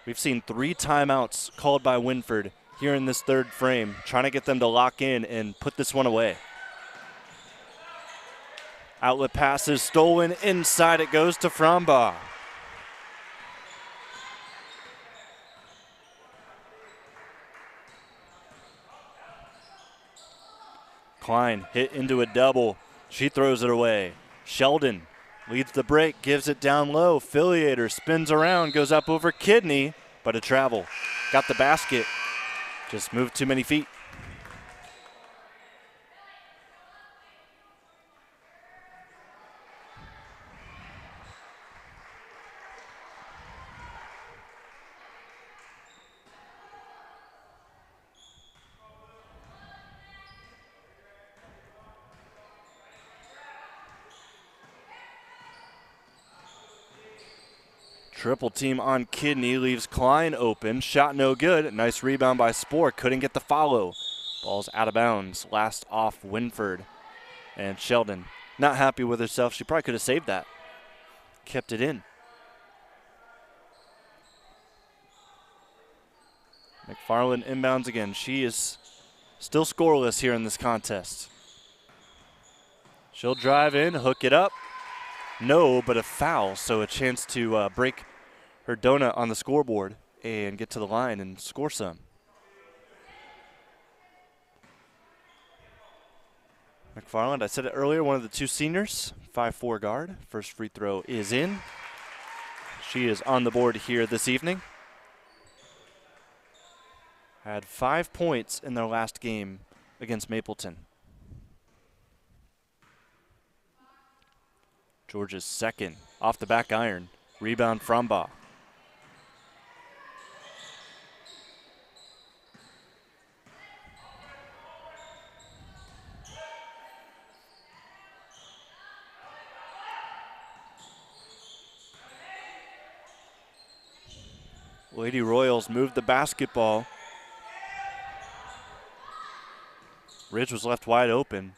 We've seen 3 timeouts called by Wynford here in this third frame, trying to get them to lock in and put this one away. Outlet pass is stolen. Inside it goes to Frombaugh. Klein hit into a double. She throws it away. Sheldon leads the break, gives it down low. Filiator spins around, goes up over Kidney, but a travel. Got the basket, just moved too many feet. Triple team on Kidney leaves Klein open. Shot no good. Nice rebound by Spohr. Couldn't get the follow. Ball's out of bounds. Last off Wynford. And Sheldon not happy with herself. She probably could have saved that. Kept it in. McFarland inbounds again. She is still scoreless here in this contest. She'll drive in, hook it up. No, but a foul, so a chance to break her donut on the scoreboard and get to the line and score some. McFarland, I said it earlier, one of the two seniors, 5'4" guard. First free throw is in. She is on the board here this evening. Had 5 points in their last game against Mapleton. Georgia's second off the back iron. Rebound Frombaugh. Lady Royals moved the basketball. Ridge was left wide open.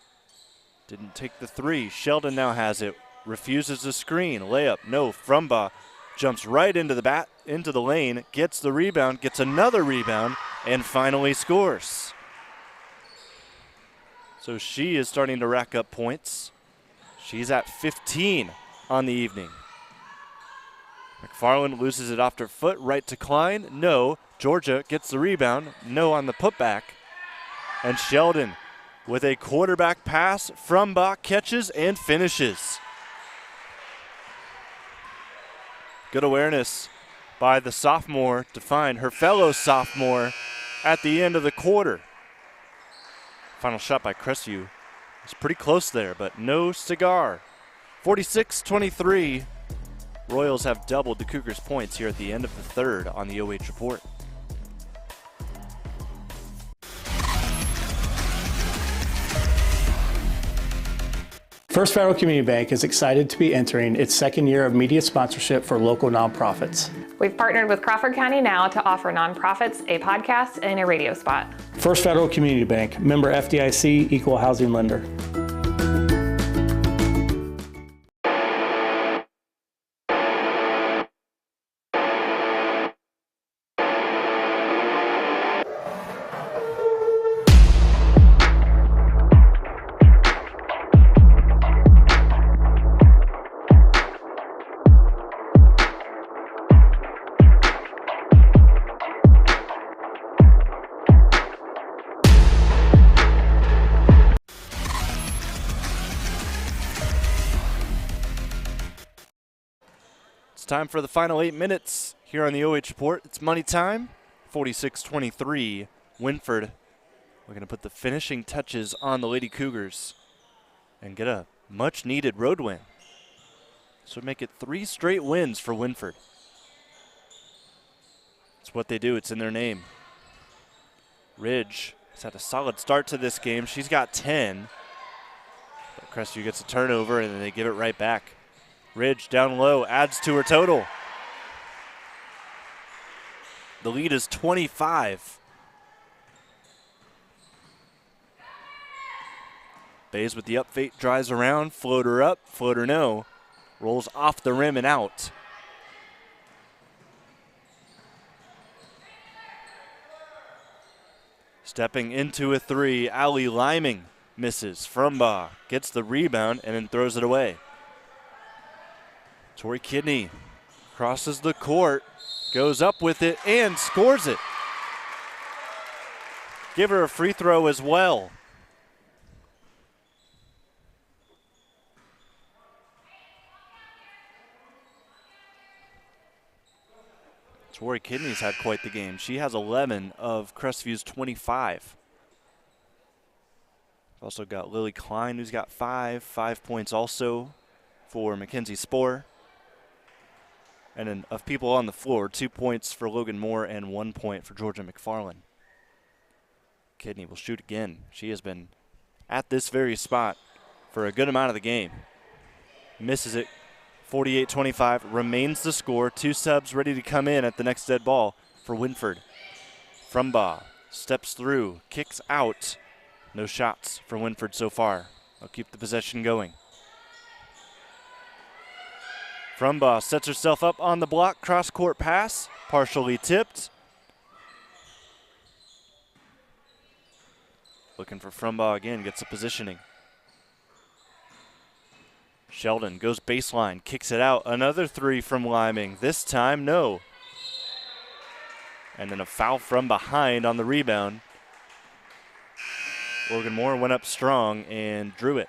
Didn't take the three. Sheldon now has it. Refuses the screen. Layup. No. Frombaugh jumps right into the lane, gets the rebound, gets another rebound, and finally scores. So she is starting to rack up points. She's at 15 on the evening. McFarland loses it off her foot. Right to Klein. No. Georgia gets the rebound. No on the putback. And Sheldon with a quarterback pass. Frombaugh catches and finishes. Good awareness by the sophomore to find her fellow sophomore at the end of the quarter. Final shot by Crestview. It's pretty close there, but no cigar. 46-23. Royals have doubled the Cougars' points here at the end of the third on the OH Report. First Federal Community Bank is excited to be entering its second year of media sponsorship for local nonprofits. We've partnered with Crawford County Now to offer nonprofits a podcast and a radio spot. First Federal Community Bank, member FDIC, equal housing lender. Time for the final 8 minutes here on the OH Report. It's money time. 46-23. Wynford. We're going to put the finishing touches on the Lady Cougars and get a much-needed road win. This would make it 3 straight wins for Wynford. It's what they do. It's in their name. Ridge has had a solid start to this game. She's got 10. But Crestview gets a turnover, and then they give it right back. Ridge down low, adds to her total. The lead is 25. Bays with the up fake, drives around, floater up, floater no. Rolls off the rim and out. Stepping into a three, Allie Liming misses. Frumbaugh gets the rebound and then throws it away. Tori Kidney crosses the court, goes up with it, and scores it. Give her a free throw as well. Tori Kidney's had quite the game. She has 11 of Crestview's 25. Also got Lily Klein, who's got 5 points also for Mackenzie Spohr. And then of people on the floor, 2 points for Logan Moore and 1 point for Georgia McFarland. Kidney will shoot again. She has been at this very spot for a good amount of the game. Misses it. 48-25 remains the score. 2 subs ready to come in at the next dead ball for Wynford. Frumbaugh steps through, kicks out. No shots for Wynford so far. They'll keep the possession going. Frumbaugh sets herself up on the block. Cross-court pass, partially tipped. Looking for Frumbaugh again, gets the positioning. Sheldon goes baseline, kicks it out. Another 3 from Liming. This time, no. And then a foul from behind on the rebound. Logan Moore went up strong and drew it.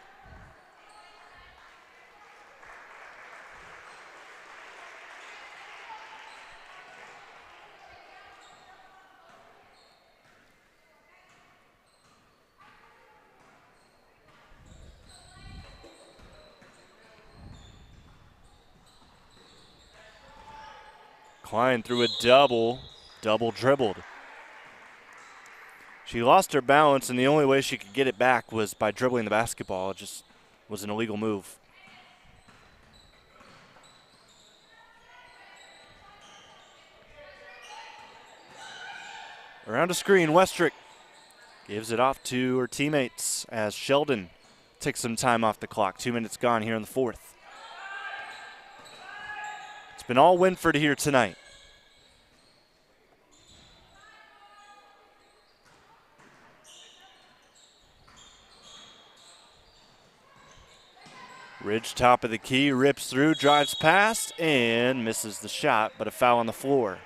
Klein threw a double dribbled. She lost her balance, and the only way she could get it back was by dribbling the basketball. It just was an illegal move. Around a screen, Westrick gives it off to her teammates as Sheldon takes some time off the clock. 2 minutes gone here in the fourth. It's been all Wynford here tonight. Ridge, top of the key, rips through, drives past, and misses the shot, but a foul on the floor.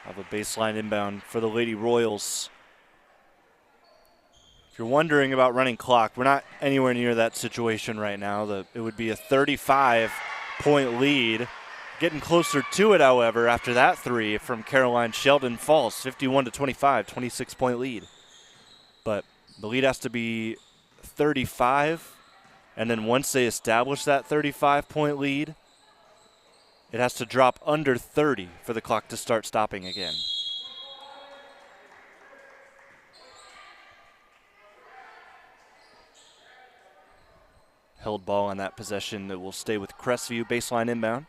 Have a baseline inbound for the Lady Royals. If you're wondering about running clock, we're not anywhere near that situation right now. It would be a 35-point lead. Getting closer to it, however, after that 3 from Caroline Sheldon falls. 51-25, 26-point lead. But the lead has to be 35, and then once they establish that 35-point lead, it has to drop under 30 for the clock to start stopping again. Held ball on that possession that will stay with Crestview. Baseline inbound.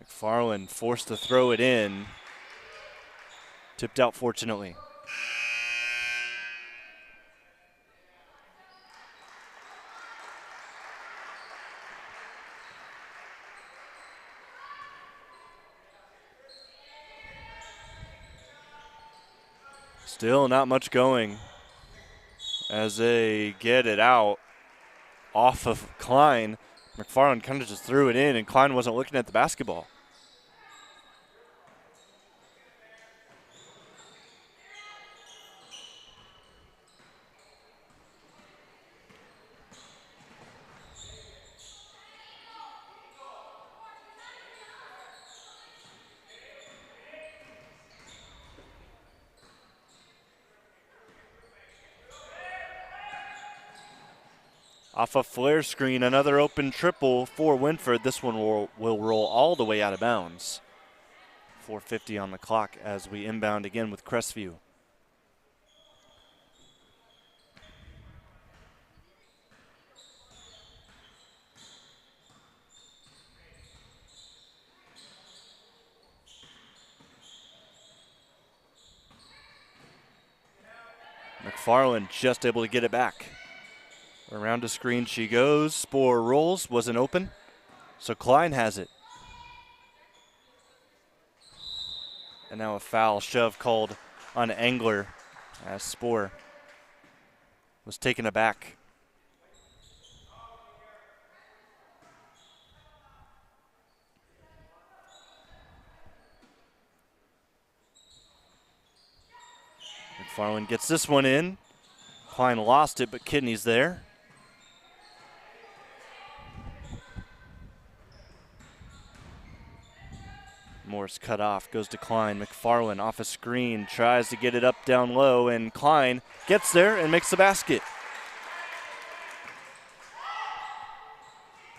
McFarland forced to throw it in. Tipped out, fortunately. Still not much going as they get it out off of Klein. McFarland kind of just threw it in, and Klein wasn't looking at the basketball. Off a flare screen, another open triple for Wynford. This one will roll all the way out of bounds. 4:50 on the clock as we inbound again with Crestview. McFarland just able to get it back. Around a screen she goes. Spohr rolls, wasn't open. So Klein has it. And now a foul shove called on Engler as Spohr was taken aback. McFarland gets this one in. Klein lost it, but Kidney's there. Morris cut off, goes to Klein. McFarland off a screen, tries to get it up down low, and Klein gets there and makes the basket.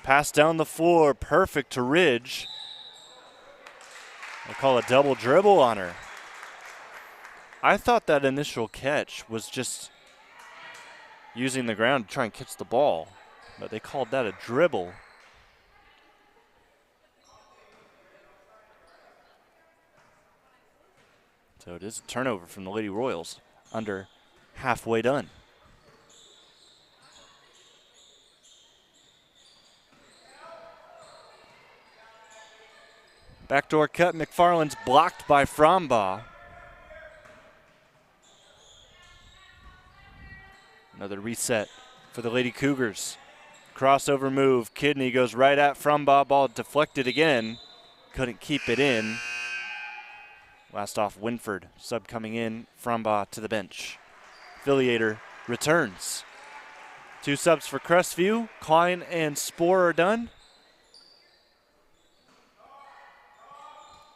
Pass down the floor, perfect to Ridge. They call a double dribble on her. I thought that initial catch was just using the ground to try and catch the ball, but they called that a dribble. So it is a turnover from the Lady Royals, under halfway done. Backdoor cut, McFarland's blocked by Frombaugh. Another reset for the Lady Cougars. Crossover move, Kidney goes right at Frombaugh, ball deflected again. Couldn't keep it in. Last off, Wynford, sub coming in, Frombaugh to the bench. Affiliator returns. 2 subs for Crestview. Klein and Spohr are done.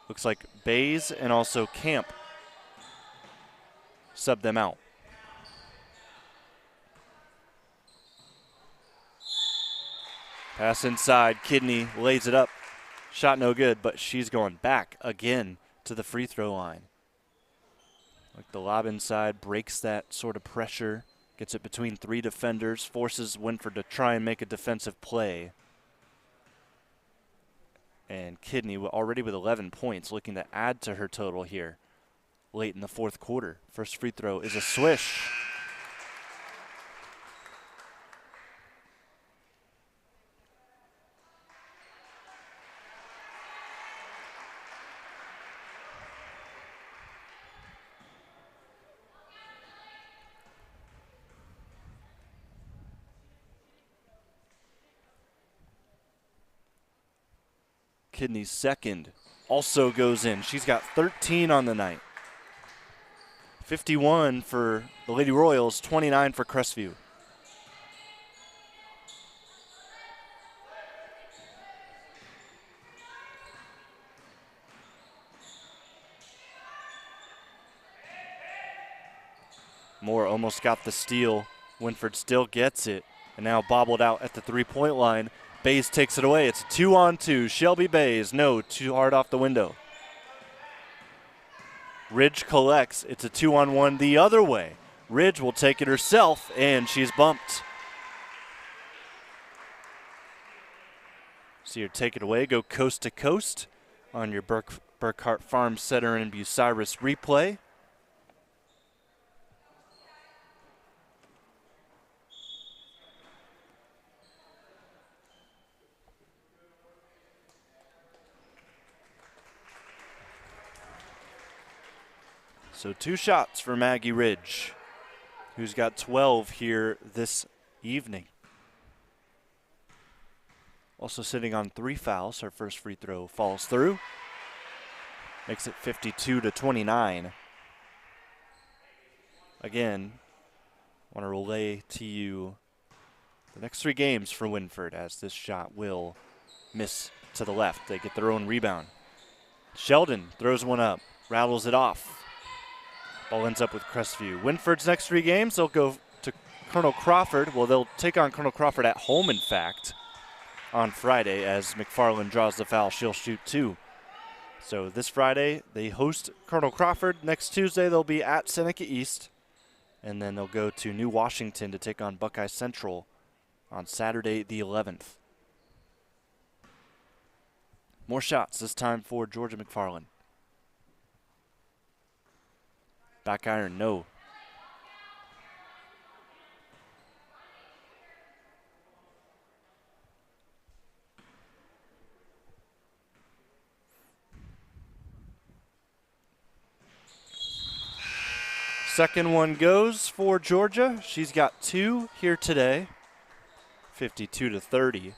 Looks like Bays and also Camp sub them out. Pass inside, Kidney lays it up. Shot no good, but she's going back again to the free throw line. Like the lob inside, breaks that sort of pressure, gets it between 3 defenders, forces Wynford to try and make a defensive play. And Kidney already with 11 points, looking to add to her total here late in the 4th quarter. First free throw is a swish. Kidney's second also goes in. She's got 13 on the night. 51 for the Lady Royals, 29 for Crestview. Moore almost got the steal. Wynford still gets it, and now bobbled out at the 3-point line. Bays takes it away. It's a 2-on-2. Shelby Bays, no, too hard off the window. Ridge collects. It's a 2-on-1 the other way. Ridge will take it herself, and she's bumped. See her take it away, go coast to coast on your Burkhart Farm Center and Bucyrus replay. So 2 shots for Maggie Ridge, who's got 12 here this evening. Also sitting on 3 fouls. Her first free throw falls through. Makes it 52-29. Again, want to relay to you the next 3 games for Wynford, as this shot will miss to the left. They get their own rebound. Sheldon throws one up, rattles it off. Ball ends up with Crestview. Wynford's next 3 games, they'll go to Colonel Crawford. Well, they'll take on Colonel Crawford at home, in fact, on Friday. As McFarland draws the foul, she'll shoot 2. So this Friday, they host Colonel Crawford. Next Tuesday, they'll be at Seneca East. And then they'll go to New Washington to take on Buckeye Central on Saturday the 11th. More shots, this time for Georgia McFarland. Back iron, no. Second one goes for Georgia. She's got 2 here today, 52-30.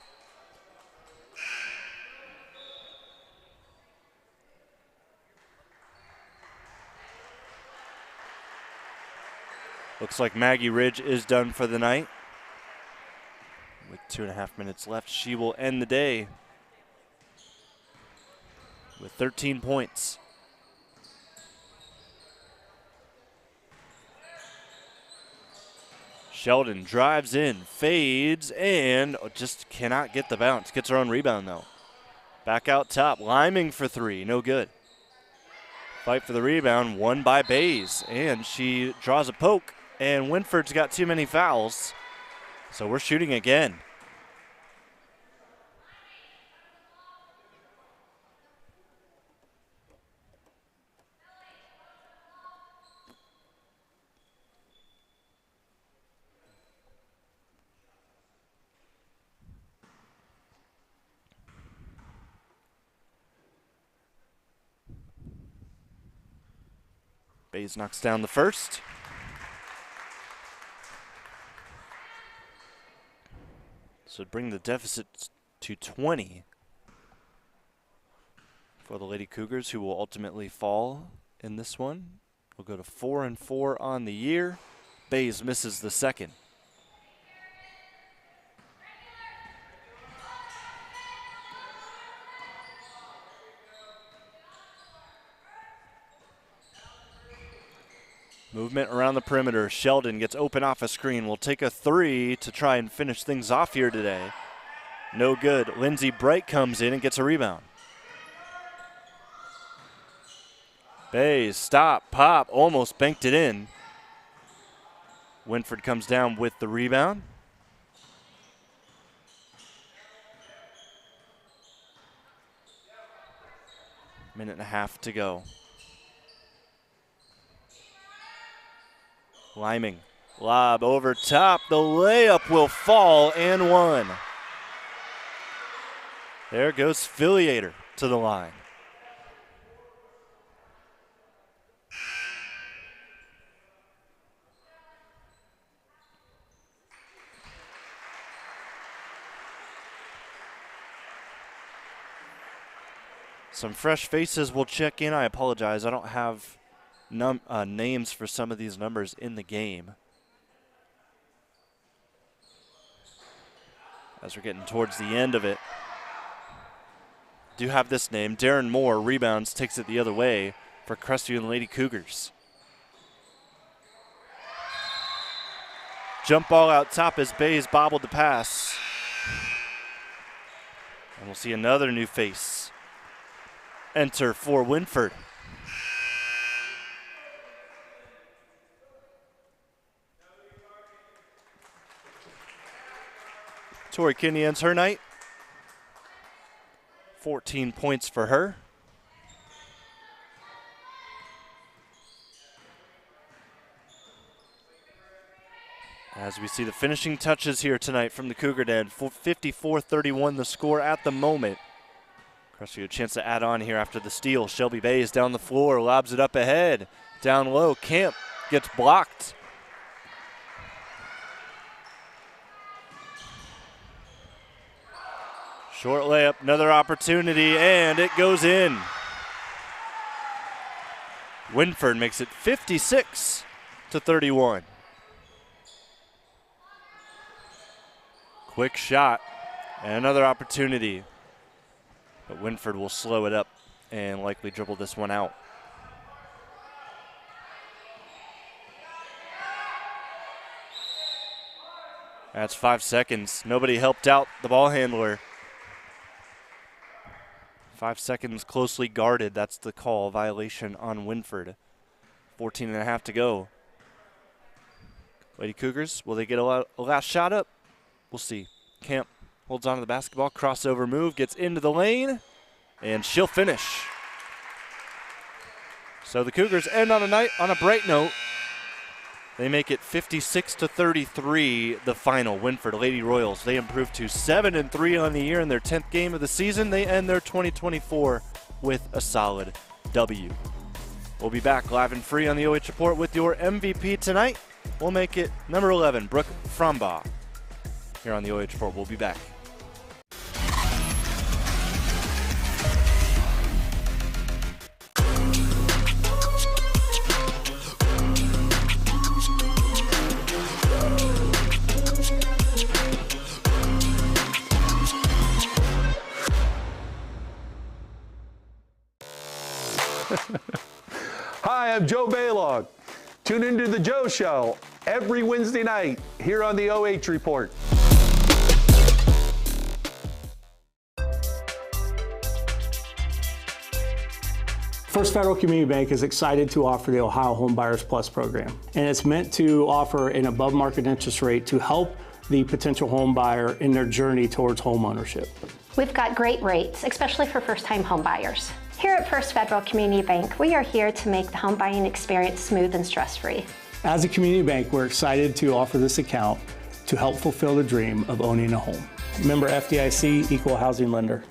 Looks like Maggie Ridge is done for the night. With 2.5 minutes left, she will end the day with 13 points. Sheldon drives in, fades, and just cannot get the bounce. Gets her own rebound, though. Back out top, Liming for 3, no good. Fight for the rebound, won by Bays, and she draws a poke, and Wynford's got too many fouls, so we're shooting again. Bays knocks down the first. So bring the deficit to 20 for the Lady Cougars, who will ultimately fall in this one. We'll go to 4-4 on the year. Bays misses the second. Movement around the perimeter. Sheldon gets open off a screen. Will take a 3 to try and finish things off here today. No good. Lindsey Bright comes in and gets a rebound. Bays, stop, pop, almost banked it in. Wynford comes down with the rebound. Minute and a half to go. Liming, lob over top. The layup will fall and one. There goes Filiator to the line. Some fresh faces will check in. I apologize. I don't have names for some of these numbers in the game. As we're getting towards the end of it. Do have this name. Darren Moore rebounds, takes it the other way for Crestview Lady Cougars. Jump ball out top as Bays bobbled the pass. And we'll see another new face enter for Wynford. Tori Kinney ends her night. 14 points for her. As we see the finishing touches here tonight from the Cougar Den. 54-31 the score at the moment. Crestview a chance to add on here after the steal. Shelby Bays down the floor, lobs it up ahead. Down low, Camp gets blocked. Short layup, another opportunity, and it goes in. Wynford makes it 56-31. Quick shot, and another opportunity. But Wynford will slow it up and likely dribble this one out. That's 5 seconds. Nobody helped out the ball handler. 5 seconds closely guarded. That's the call. Violation on Wynford. 14.5 to go. Lady Cougars, will they get a last shot up? We'll see. Camp holds on to the basketball. Crossover move. Gets into the lane. And she'll finish. So the Cougars end on a bright note. They make it 56-33, the final. Wynford Lady Royals, they improve to 7-3 on the year in their 10th game of the season. They end their 2024 with a solid W. We'll be back live and free on the OH Report with your MVP tonight. We'll make it number 11, Brooke Frombaugh. Here on the OH Report, we'll be back. Hi, I'm Joe Baylog. Tune into The Joe Show every Wednesday night here on the OH Report. First Federal Community Bank is excited to offer the Ohio Home Buyers Plus program, and it's meant to offer an above-market interest rate to help the potential home buyer in their journey towards home ownership. We've got great rates, especially for first-time home buyers. Here at First Federal Community Bank, we are here to make the home buying experience smooth and stress-free. As a community bank, we're excited to offer this account to help fulfill the dream of owning a home. Member FDIC, Equal Housing Lender.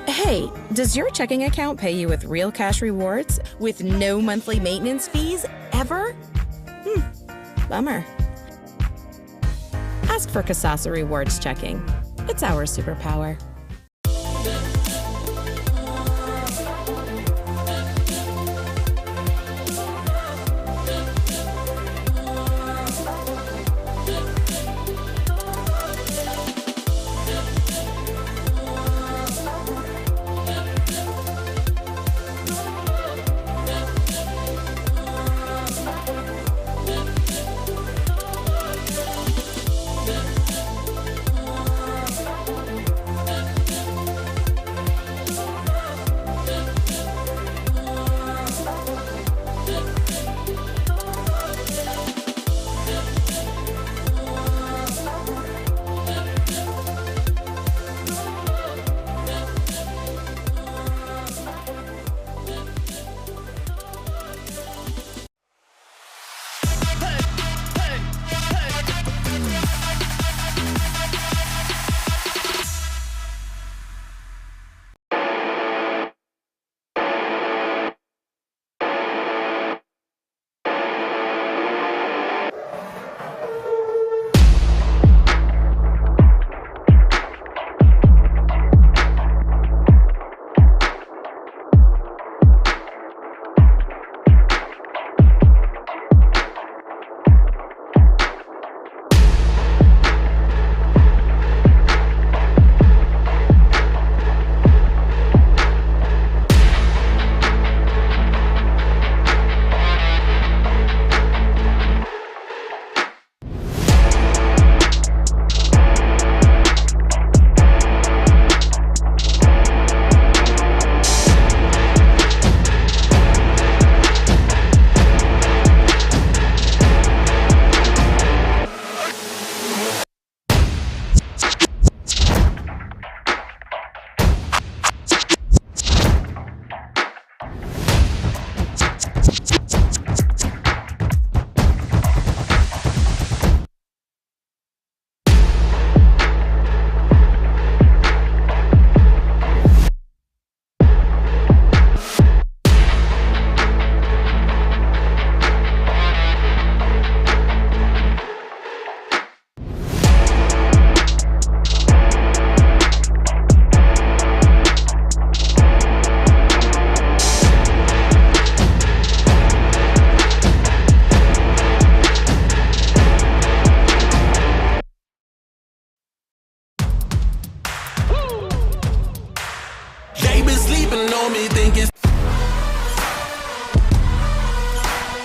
Hey, does your checking account pay you with real cash rewards with no monthly maintenance fees ever? Bummer. Ask for Kasasa Rewards Checking. It's our superpower.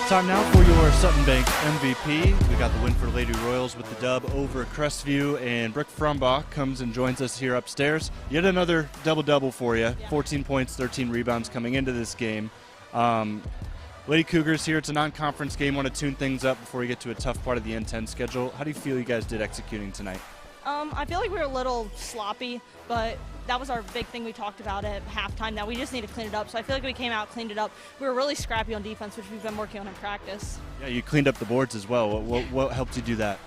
Time now for your Sutton Bank MVP. We got the Wynford Lady Royals with the dub over Crestview, and Brooke Frombaugh comes and joins us here upstairs. Yet another double-double for you. 14 points, 13 rebounds coming into this game. Lady Cougars here. It's a non-conference game. Want to tune things up before we get to a tough part of the N10 schedule. How do you feel you guys did executing tonight? I feel like we were a little sloppy, but that was our big thing we talked about at halftime, that we just need to clean it up. So I feel like we came out, cleaned it up. We were really scrappy on defense, which we've been working on in practice. Yeah, you cleaned up the boards as well. What helped you do that?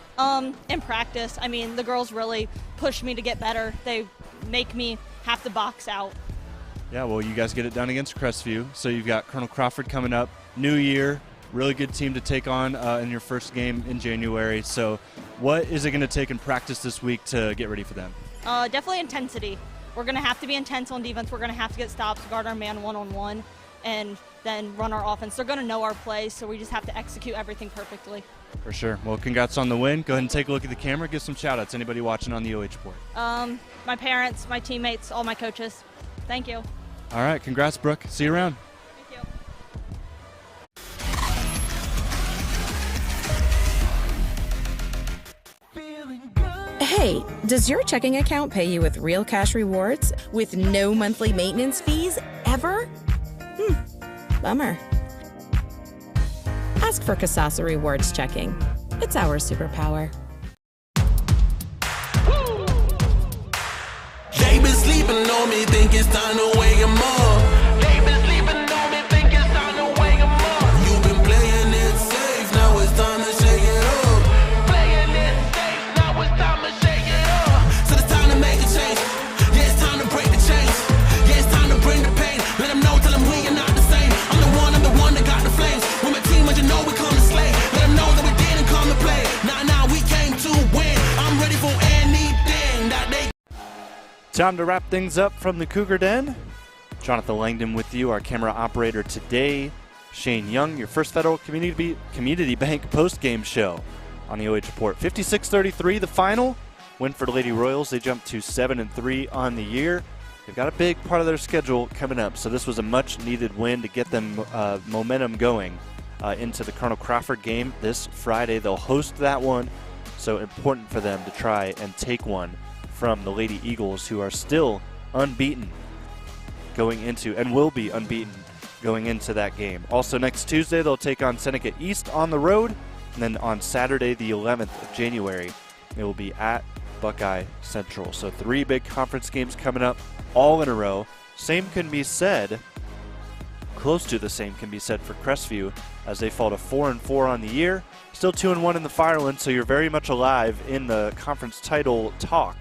In practice, I mean, the girls really pushed me to get better. They make me have to box out. Yeah, well, you guys get it done against Crestview. So you've got Colonel Crawford coming up, new year, really good team to take on in your first game in January. So what is it going to take in practice this week to get ready for them? Definitely intensity. We're going to have to be intense on defense. We're going to have to get stops, guard our man one-on-one, and then run our offense. They're going to know our plays, so we just have to execute everything perfectly. For sure. Well, congrats on the win. Go ahead and take a look at the camera. Give some shout-outs. Anybody watching on the OH Report? My parents, my teammates, all my coaches. Thank you. All right. Congrats, Brooke. See you around. Thank you. Hey, does your checking account pay you with real cash rewards with no monthly maintenance fees ever? Bummer. Ask for Kasasa Rewards Checking. It's our superpower. They been sleeping on me, think it's time to wake 'em up. They been sleeping on me, think it's time to wake 'em up. You've been playing it safe, now it's time to shake it up. Playing it safe, now it's time to shake it up. So it's time to make a change. Yeah, it's time to break the chains. Yeah, it's time to bring the pain. Let them know, tell them we are not the same. I'm the one that got the flames. With my team, you know we come to slay. Let them know that we didn't come to play. Nah, we came to win. I'm ready for anything that they. Time to wrap things up from the Cougar Den. Jonathon Langdon with you, our camera operator today. Shane Young, your First Federal Community Bank post-game show on the OH Report. 56-33 the final. Wynford Lady Royals, they jumped to 7-3 on the year. They've got a big part of their schedule coming up, so this was a much-needed win to get them momentum going into the Colonel Crawford game this Friday. They'll host that one, so important for them to try and take one from the Lady Eagles, who are still unbeaten going into, and will be unbeaten going into that game. Also next Tuesday, they'll take on Seneca East on the road, and then on Saturday, the 11th of January, they will be at Buckeye Central. So 3 big conference games coming up all in a row. Same can be said, close to the same can be said for Crestview, as they fall to 4-4 on the year. Still 2-1 in the Fireland, so you're very much alive in the conference title talk.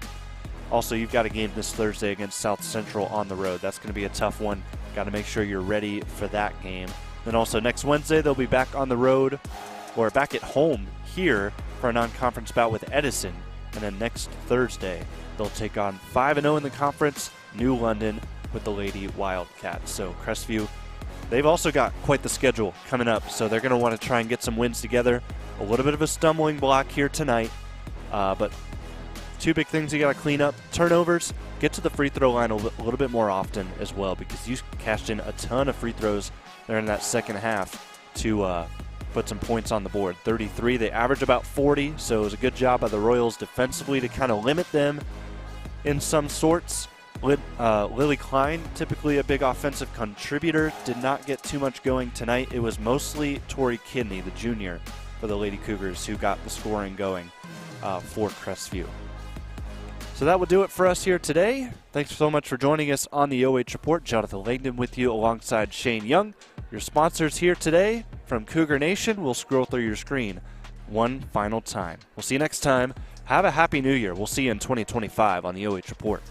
Also, you've got a game this Thursday against South Central on the road. That's going to be a tough one. Got to make sure you're ready for that game. Then also next Wednesday, they'll be back on the road, or back at home here for a non-conference bout with Edison. And then next Thursday, they'll take on 5-0 in the conference, New London, with the Lady Wildcats. So Crestview, they've also got quite the schedule coming up, so they're going to want to try and get some wins together. A little bit of a stumbling block here tonight, but 2 big things you got to clean up. Turnovers, get to the free throw line a little bit more often as well, because you cashed in a ton of free throws there in that second half to put some points on the board. 33, they average about 40, so it was a good job by the Royals defensively to kind of limit them in some sorts. Lily Klein, typically a big offensive contributor, did not get too much going tonight. It was mostly Tori Kidney, the junior, for the Lady Cougars, who got the scoring going for Crestview. So that will do it for us here today. Thanks so much for joining us on the OH Report. Jonathon Langdon with you alongside Shane Young. Your sponsors here today from Cougar Nation. We'll scroll through your screen one final time. We'll see you next time. Have a happy new year. We'll see you in 2025 on the OH Report.